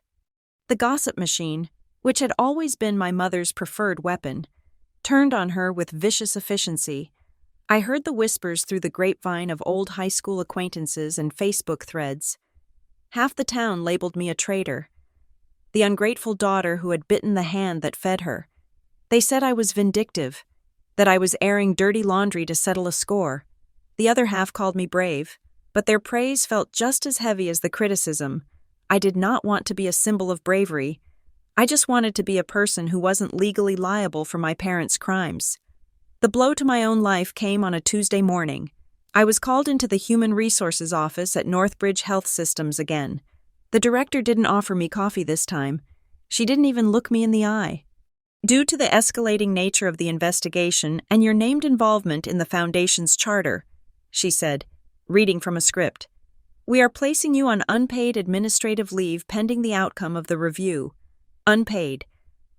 The gossip machine, which had always been my mother's preferred weapon, turned on her with vicious efficiency. I heard the whispers through the grapevine of old high school acquaintances and Facebook threads. Half the town labeled me a traitor, the ungrateful daughter who had bitten the hand that fed her. They said I was vindictive, that I was airing dirty laundry to settle a score. The other half called me brave, but their praise felt just as heavy as the criticism. I did not want to be a symbol of bravery. I just wanted to be a person who wasn't legally liable for my parents' crimes. The blow to my own life came on a Tuesday morning. I was called into the Human Resources office at Northbridge Health Systems again. The director didn't offer me coffee this time. She didn't even look me in the eye. Due to the escalating nature of the investigation and your named involvement in the Foundation's charter, she said, reading from a script, we are placing you on unpaid administrative leave pending the outcome of the review. Unpaid.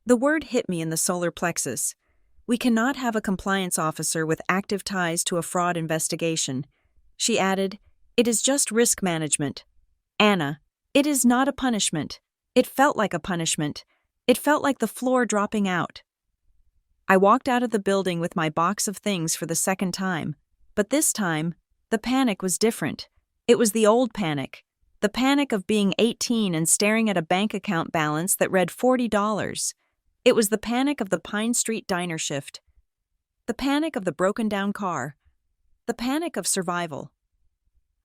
The word hit me in the solar plexus. We cannot have a compliance officer with active ties to a fraud investigation. She added, it is just risk management. Anna, it is not a punishment. It felt like a punishment. It felt like the floor dropping out. I walked out of the building with my box of things for the second time, but this time, the panic was different. It was the old panic. The panic of being 18 and staring at a bank account balance that read $40. It was the panic of the Pine Street diner shift. The panic of the broken-down car. The panic of survival.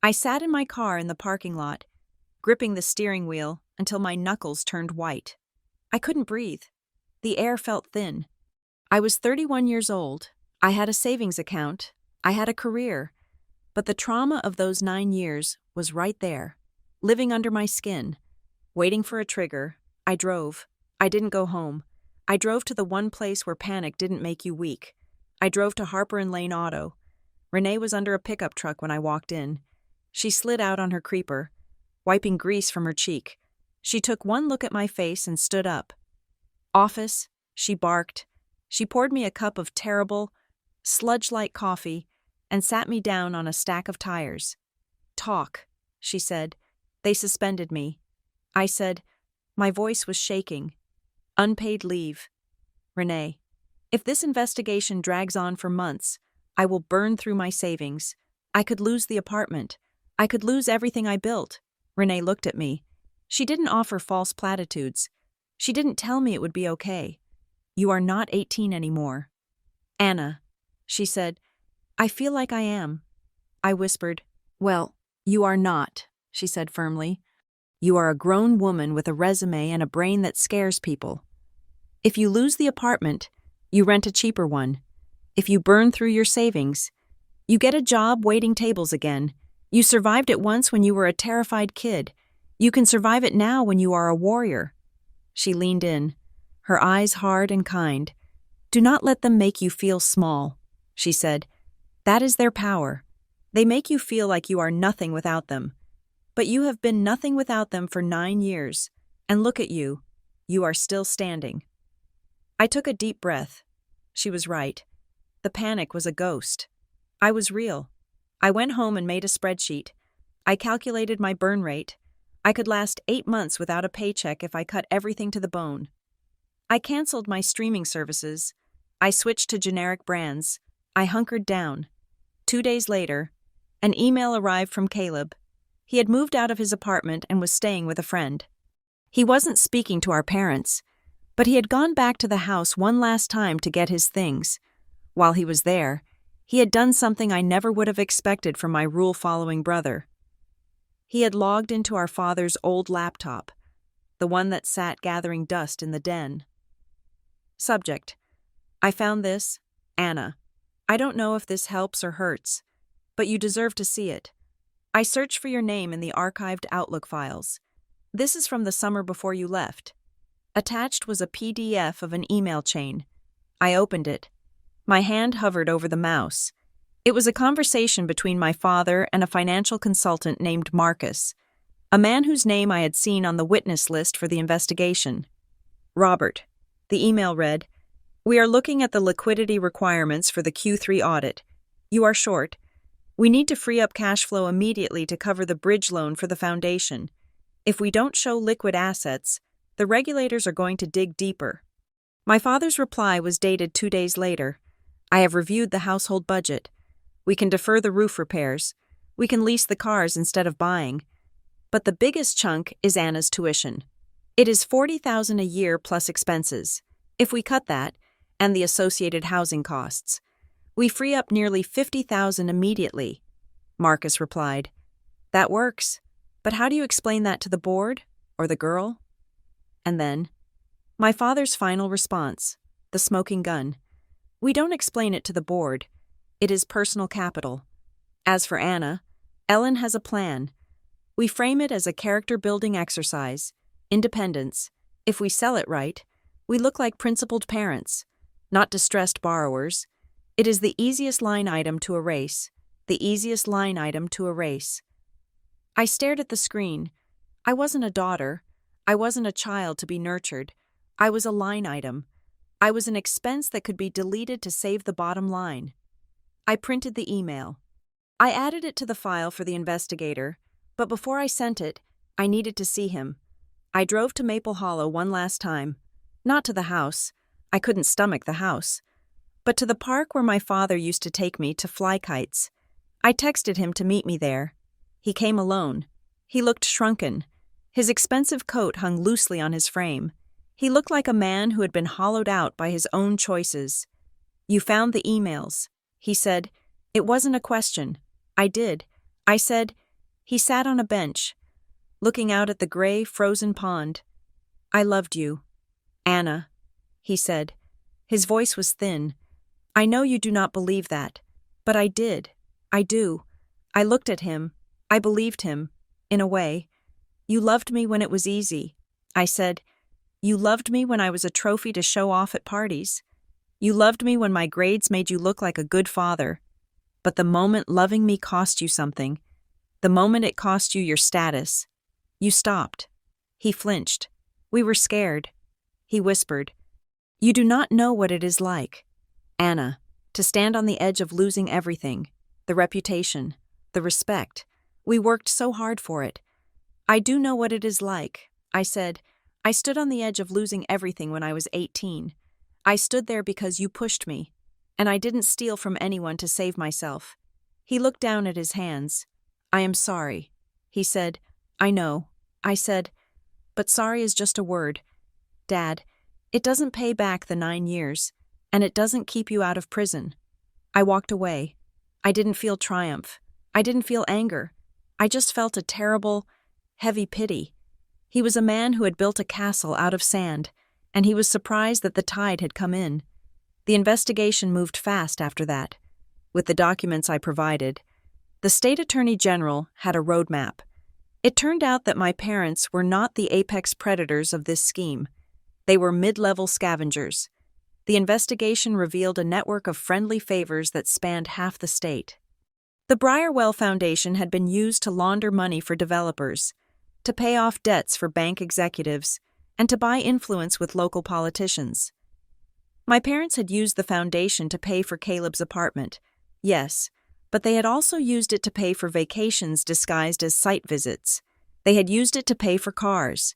I sat in my car in the parking lot, gripping the steering wheel until my knuckles turned white. I couldn't breathe. The air felt thin. I was 31 years old. I had a savings account. I had a career. But the trauma of those 9 years was right there, living under my skin. Waiting for a trigger, I drove. I didn't go home. I drove to the one place where panic didn't make you weak. I drove to Harper and Lane Auto. Renee was under a pickup truck when I walked in. She slid out on her creeper, wiping grease from her cheek. She took one look at my face and stood up. Office, she barked. She poured me a cup of terrible, sludge-like coffee and sat me down on a stack of tires. Talk, she said. They suspended me. I said, my voice was shaking. Unpaid leave. Renee, if this investigation drags on for months, I will burn through my savings. I could lose the apartment. I could lose everything I built. Renee looked at me. She didn't offer false platitudes. She didn't tell me it would be okay. You are not 18 anymore. Anna, she said, I feel like I am. I whispered, well, you are not, she said firmly. You are a grown woman with a resume and a brain that scares people. If you lose the apartment, you rent a cheaper one. If you burn through your savings, you get a job waiting tables again. You survived it once when you were a terrified kid. You can survive it now when you are a warrior. She leaned in, her eyes hard and kind. Do not let them make you feel small, she said. That is their power. They make you feel like you are nothing without them. But you have been nothing without them for 9 years. And look at you. You are still standing. I took a deep breath. She was right. The panic was a ghost. I was real. I went home and made a spreadsheet. I calculated my burn rate. I could last 8 months without a paycheck if I cut everything to the bone. I canceled my streaming services. I switched to generic brands. I hunkered down. 2 days later, an email arrived from Caleb. He had moved out of his apartment and was staying with a friend. He wasn't speaking to our parents, but he had gone back to the house one last time to get his things. While he was there, he had done something I never would have expected from my rule-following brother. He had logged into our father's old laptop, the one that sat gathering dust in the den. Subject: I found this, Anna. I don't know if this helps or hurts, but you deserve to see it. I searched for your name in the archived Outlook files. This is from the summer before you left. Attached was a PDF of an email chain. I opened it. My hand hovered over the mouse. It was a conversation between my father and a financial consultant named Marcus, a man whose name I had seen on the witness list for the investigation. Robert. The email read, we are looking at the liquidity requirements for the Q3 audit. You are short. We need to free up cash flow immediately to cover the bridge loan for the foundation. If we don't show liquid assets, the regulators are going to dig deeper. My father's reply was dated 2 days later. I have reviewed the household budget. We can defer the roof repairs. We can lease the cars instead of buying. But the biggest chunk is Anna's tuition. It is $40,000 a year plus expenses. If we cut that, and the associated housing costs, we free up nearly $50,000 immediately. Marcus replied, that works. But how do you explain that to the board? Or the girl? And then, my father's final response, the smoking gun. We don't explain it to the board. It is personal capital. As for Anna, Ellen has a plan. We frame it as a character-building exercise, independence. If we sell it right, we look like principled parents, not distressed borrowers. It is the easiest line item to erase. The easiest line item to erase. I stared at the screen. I wasn't a daughter. I wasn't a child to be nurtured. I was a line item. I was an expense that could be deleted to save the bottom line. I printed the email. I added it to the file for the investigator, but before I sent it, I needed to see him. I drove to Maple Hollow one last time. Not to the house. I couldn't stomach the house. But to the park where my father used to take me to fly kites. I texted him to meet me there. He came alone. He looked shrunken. His expensive coat hung loosely on his frame. He looked like a man who had been hollowed out by his own choices. "You found the emails," he said. It wasn't a question. I did. I said. He sat on a bench, looking out at the gray, frozen pond. "I loved you, Anna," he said. His voice was thin. "I know you do not believe that, but I did. I do." I looked at him. I believed him, in a way. "You loved me when it was easy," I said. "You loved me when I was a trophy to show off at parties. You loved me when my grades made you look like a good father. But the moment loving me cost you something, the moment it cost you your status, you stopped." He flinched. We were scared. He whispered, "You do not know what it is like, Anna, to stand on the edge of losing everything, the reputation, the respect. We worked so hard for it." "I do know what it is like," I said. "I stood on the edge of losing everything when I was 18. I stood there because you pushed me, and I didn't steal from anyone to save myself." He looked down at his hands. "I am sorry," he said. "I know," I said. "But sorry is just a word. Dad, it doesn't pay back the 9 years, and it doesn't keep you out of prison." I walked away. I didn't feel triumph. I didn't feel anger. I just felt a terrible, heavy pity. He was a man who had built a castle out of sand, and he was surprised that the tide had come in. The investigation moved fast after that. With the documents I provided, the state attorney general had a roadmap. It turned out that my parents were not the apex predators of this scheme. They were mid-level scavengers. The investigation revealed a network of friendly favors that spanned half the state. The Briarwell Foundation had been used to launder money for developers, to pay off debts for bank executives, and to buy influence with local politicians. My parents had used the foundation to pay for Caleb's apartment, yes, but they had also used it to pay for vacations disguised as site visits. They had used it to pay for cars.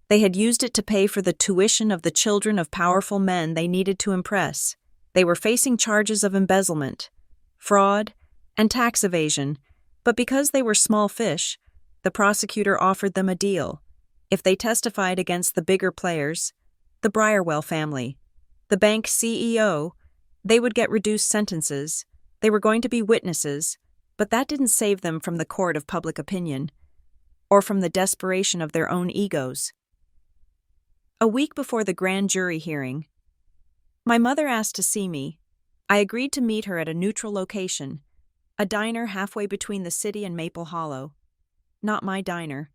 They had used it to pay for the tuition of the children of powerful men they needed to impress. They were facing charges of embezzlement, fraud, and tax evasion, but because they were small fish, the prosecutor offered them a deal. If they testified against the bigger players, the Briarwell family, the bank CEO, they would get reduced sentences. They were going to be witnesses, but that didn't save them from the court of public opinion, or from the desperation of their own egos. A week before the grand jury hearing, my mother asked to see me. I agreed to meet her at a neutral location, a diner halfway between the city and Maple Hollow. Not my diner.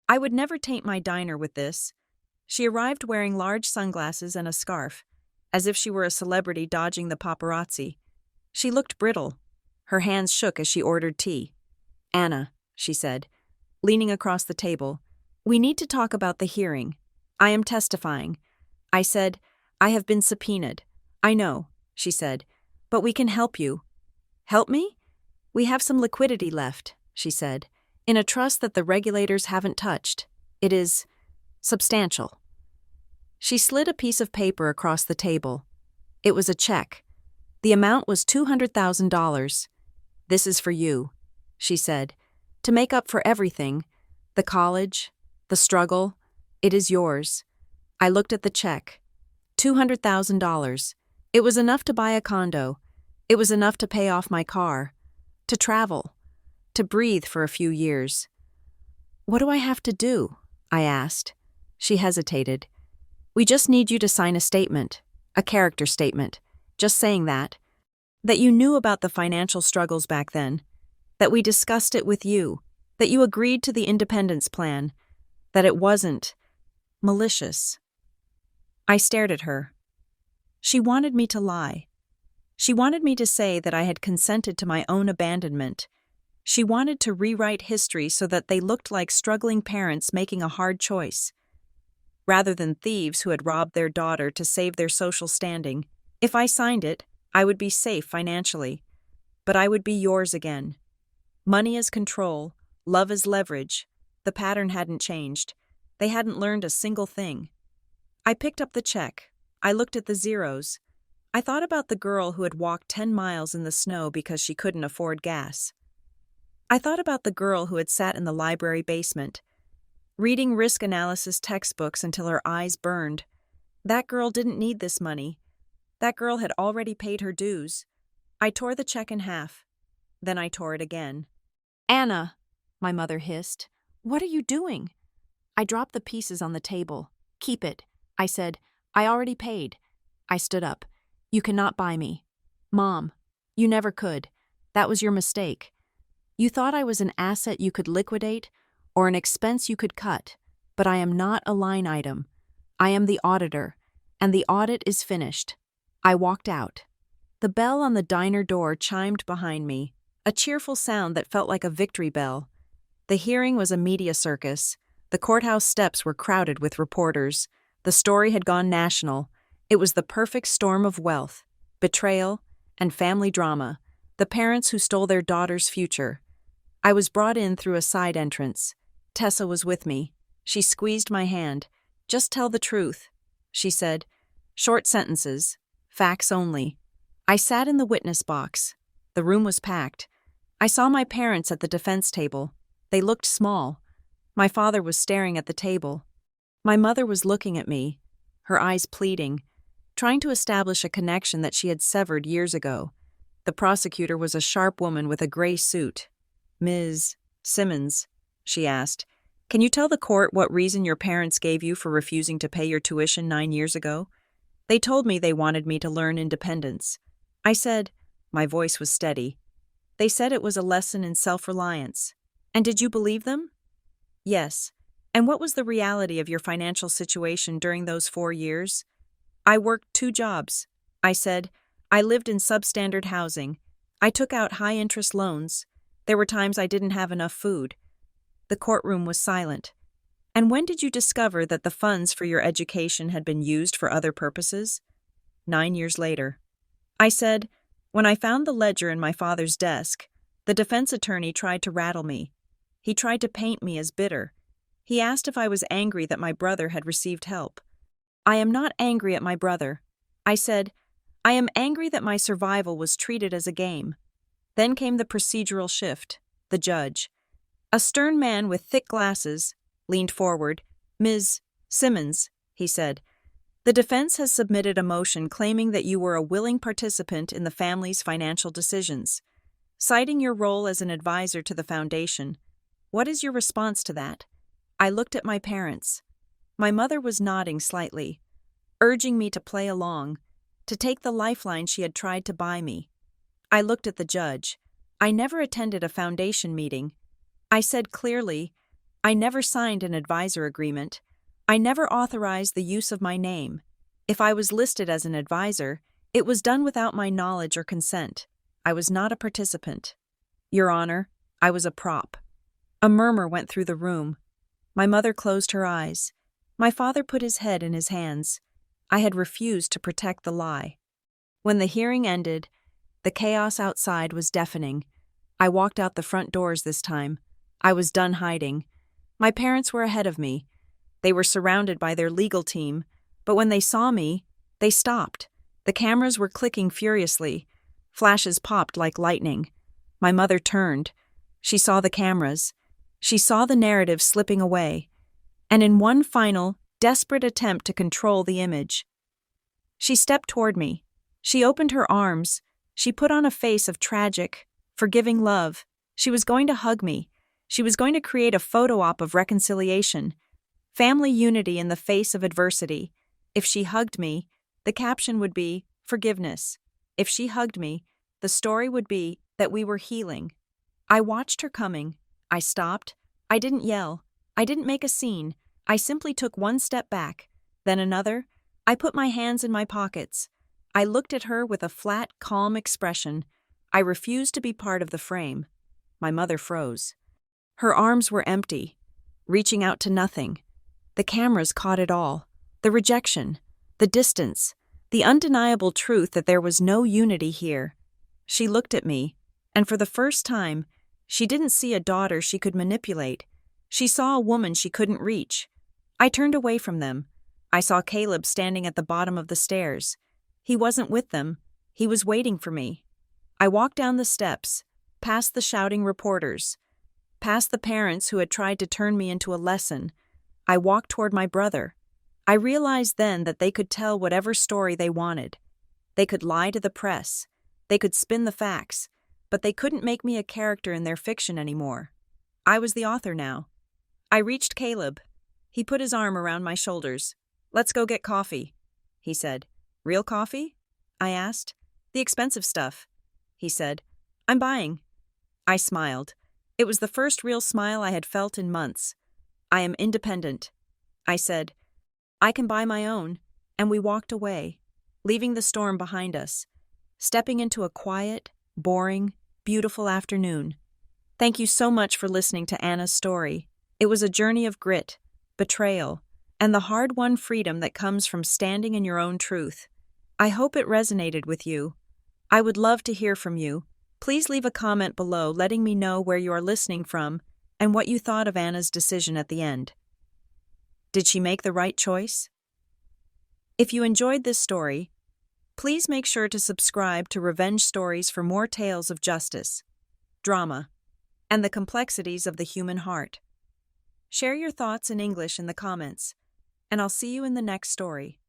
I would never taint my diner with this. She arrived wearing large sunglasses and a scarf, as if she were a celebrity dodging the paparazzi. She looked brittle. Her hands shook as she ordered tea. "Anna," she said, leaning across the table, "we need to talk about the hearing. I am testifying." I said, "I have been subpoenaed." "I know," she said, "but we can help you." "Help me?" "We have some liquidity left," she said, "in a trust that the regulators haven't touched. It is substantial." She slid a piece of paper across the table. It was a check. The amount was $200,000. "This is for you," she said, "to make up for everything, the college, the struggle. It is yours." I looked at the check. $200,000. It was enough to buy a condo. It was enough to pay off my car, to travel, to breathe for a few years. "What do I have to do?" I asked. She hesitated. "We just need you to sign a statement, a character statement. just saying that. That you knew about the financial struggles back then. That we discussed it with you. That you agreed to the independence plan. That it wasn't malicious. I stared at her. She wanted me to lie. She wanted me to say that I had consented to my own abandonment. She wanted to rewrite history so that they looked like struggling parents making a hard choice. Rather than thieves who had robbed their daughter to save their social standing, if I signed it, I would be safe financially. But I would be yours again. Money as control, love as leverage. The pattern hadn't changed. They hadn't learned a single thing. I picked up the check. I looked at the zeros. I thought about the girl who had walked 10 miles in the snow because she couldn't afford gas. I thought about the girl who had sat in the library basement, reading risk analysis textbooks until her eyes burned. That girl didn't need this money. That girl had already paid her dues. I tore the check in half. Then I tore it again. "Anna," my mother hissed, "what are you doing?" I dropped the pieces on the table. "Keep it," I said. "I already paid." I stood up. "You cannot buy me." "Mom, you never could. That was your mistake. You thought I was an asset you could liquidate or an expense you could cut, but I am not a line item. I am the auditor, and the audit is finished." I walked out. The bell on the diner door chimed behind me, a cheerful sound that felt like a victory bell. The hearing was a media circus. The courthouse steps were crowded with reporters. The story had gone national. It was the perfect storm of wealth, betrayal, and family drama, the parents who stole their daughter's future. I was brought in through a side entrance. Tessa was with me. She squeezed my hand. "Just tell the truth," she said. "Short sentences. Facts only." I sat in the witness box. The room was packed. I saw my parents at the defense table. They looked small. My father was staring at the table. My mother was looking at me, her eyes pleading, trying to establish a connection that she had severed years ago. The prosecutor was a sharp woman with a gray suit. "Ms. Simmons," she asked, "can you tell the court what reason your parents gave you for refusing to pay your tuition 9 years ago?" "They told me they wanted me to learn independence." I said, my voice was steady. "They said it was a lesson in self-reliance." "And did you believe them?" "Yes." "And what was the reality of your financial situation during those 4 years?" "I worked 2 jobs." I said, "I lived in substandard housing. I took out high-interest loans. There were times I didn't have enough food." The courtroom was silent. "And when did you discover that the funds for your education had been used for other purposes?" 9 years later. I said, "When I found the ledger in my father's desk, the defense attorney tried to rattle me. He tried to paint me as bitter. He asked if I was angry that my brother had received help. I am not angry at my brother." I said, "I am angry that my survival was treated as a game." Then came the procedural shift. The judge, a stern man with thick glasses, leaned forward. "Ms. Simmons," he said, "the defense has submitted a motion claiming that you were a willing participant in the family's financial decisions, citing your role as an advisor to the foundation. What is your response to that?" I looked at my parents. My mother was nodding slightly, urging me to play along, to take the lifeline she had tried to buy me. I looked at the judge. I never attended a foundation meeting. I said clearly, I never signed an advisor agreement. I never authorized the use of my name. If I was listed as an advisor, it was done without my knowledge or consent. I was not a participant. Your Honor, I was a prop. A murmur went through the room. My mother closed her eyes. My father put his head in his hands. I had refused to protect the lie. When the hearing ended, the chaos outside was deafening. I walked out the front doors this time. I was done hiding. My parents were ahead of me. They were surrounded by their legal team, but when they saw me, they stopped. The cameras were clicking furiously. Flashes popped like lightning. My mother turned. She saw the cameras. She saw the narrative slipping away. And in one final, desperate attempt to control the image, she stepped toward me. She opened her arms. She put on a face of tragic, forgiving love. She was going to hug me. She was going to create a photo op of reconciliation, family unity in the face of adversity. If she hugged me, the caption would be, "Forgiveness." If she hugged me, the story would be that we were healing. I watched her coming. I stopped. I didn't yell. I didn't make a scene. I simply took one step back, then another. I put my hands in my pockets. I looked at her with a flat, calm expression. I refused to be part of the frame. My mother froze. Her arms were empty, reaching out to nothing. The cameras caught it all. The rejection, the distance, the undeniable truth that there was no unity here. She looked at me, and for the first time, she didn't see a daughter she could manipulate. She saw a woman she couldn't reach. I turned away from them. I saw Caleb standing at the bottom of the stairs. He wasn't with them. He was waiting for me. I walked down the steps, past the shouting reporters, past the parents who had tried to turn me into a lesson. I walked toward my brother. I realized then that they could tell whatever story they wanted. They could lie to the press. They could spin the facts, but they couldn't make me a character in their fiction anymore. I was the author now. I reached Caleb. He put his arm around my shoulders. "Let's go get coffee," he said. "Real coffee?" I asked. "The expensive stuff," he said. "I'm buying." I smiled. It was the first real smile I had felt in months. "I am independent," I said. "I can buy my own," and we walked away, leaving the storm behind us, stepping into a quiet, boring, beautiful afternoon. Thank you so much for listening to Anna's story. It was a journey of grit, betrayal, and the hard-won freedom that comes from standing in your own truth. I hope it resonated with you. I would love to hear from you. Please leave a comment below letting me know where you are listening from and what you thought of Anna's decision at the end. Did she make the right choice? If you enjoyed this story, please make sure to subscribe to Revenge Stories for more tales of justice, drama, and the complexities of the human heart. Share your thoughts in English in the comments, and I'll see you in the next story.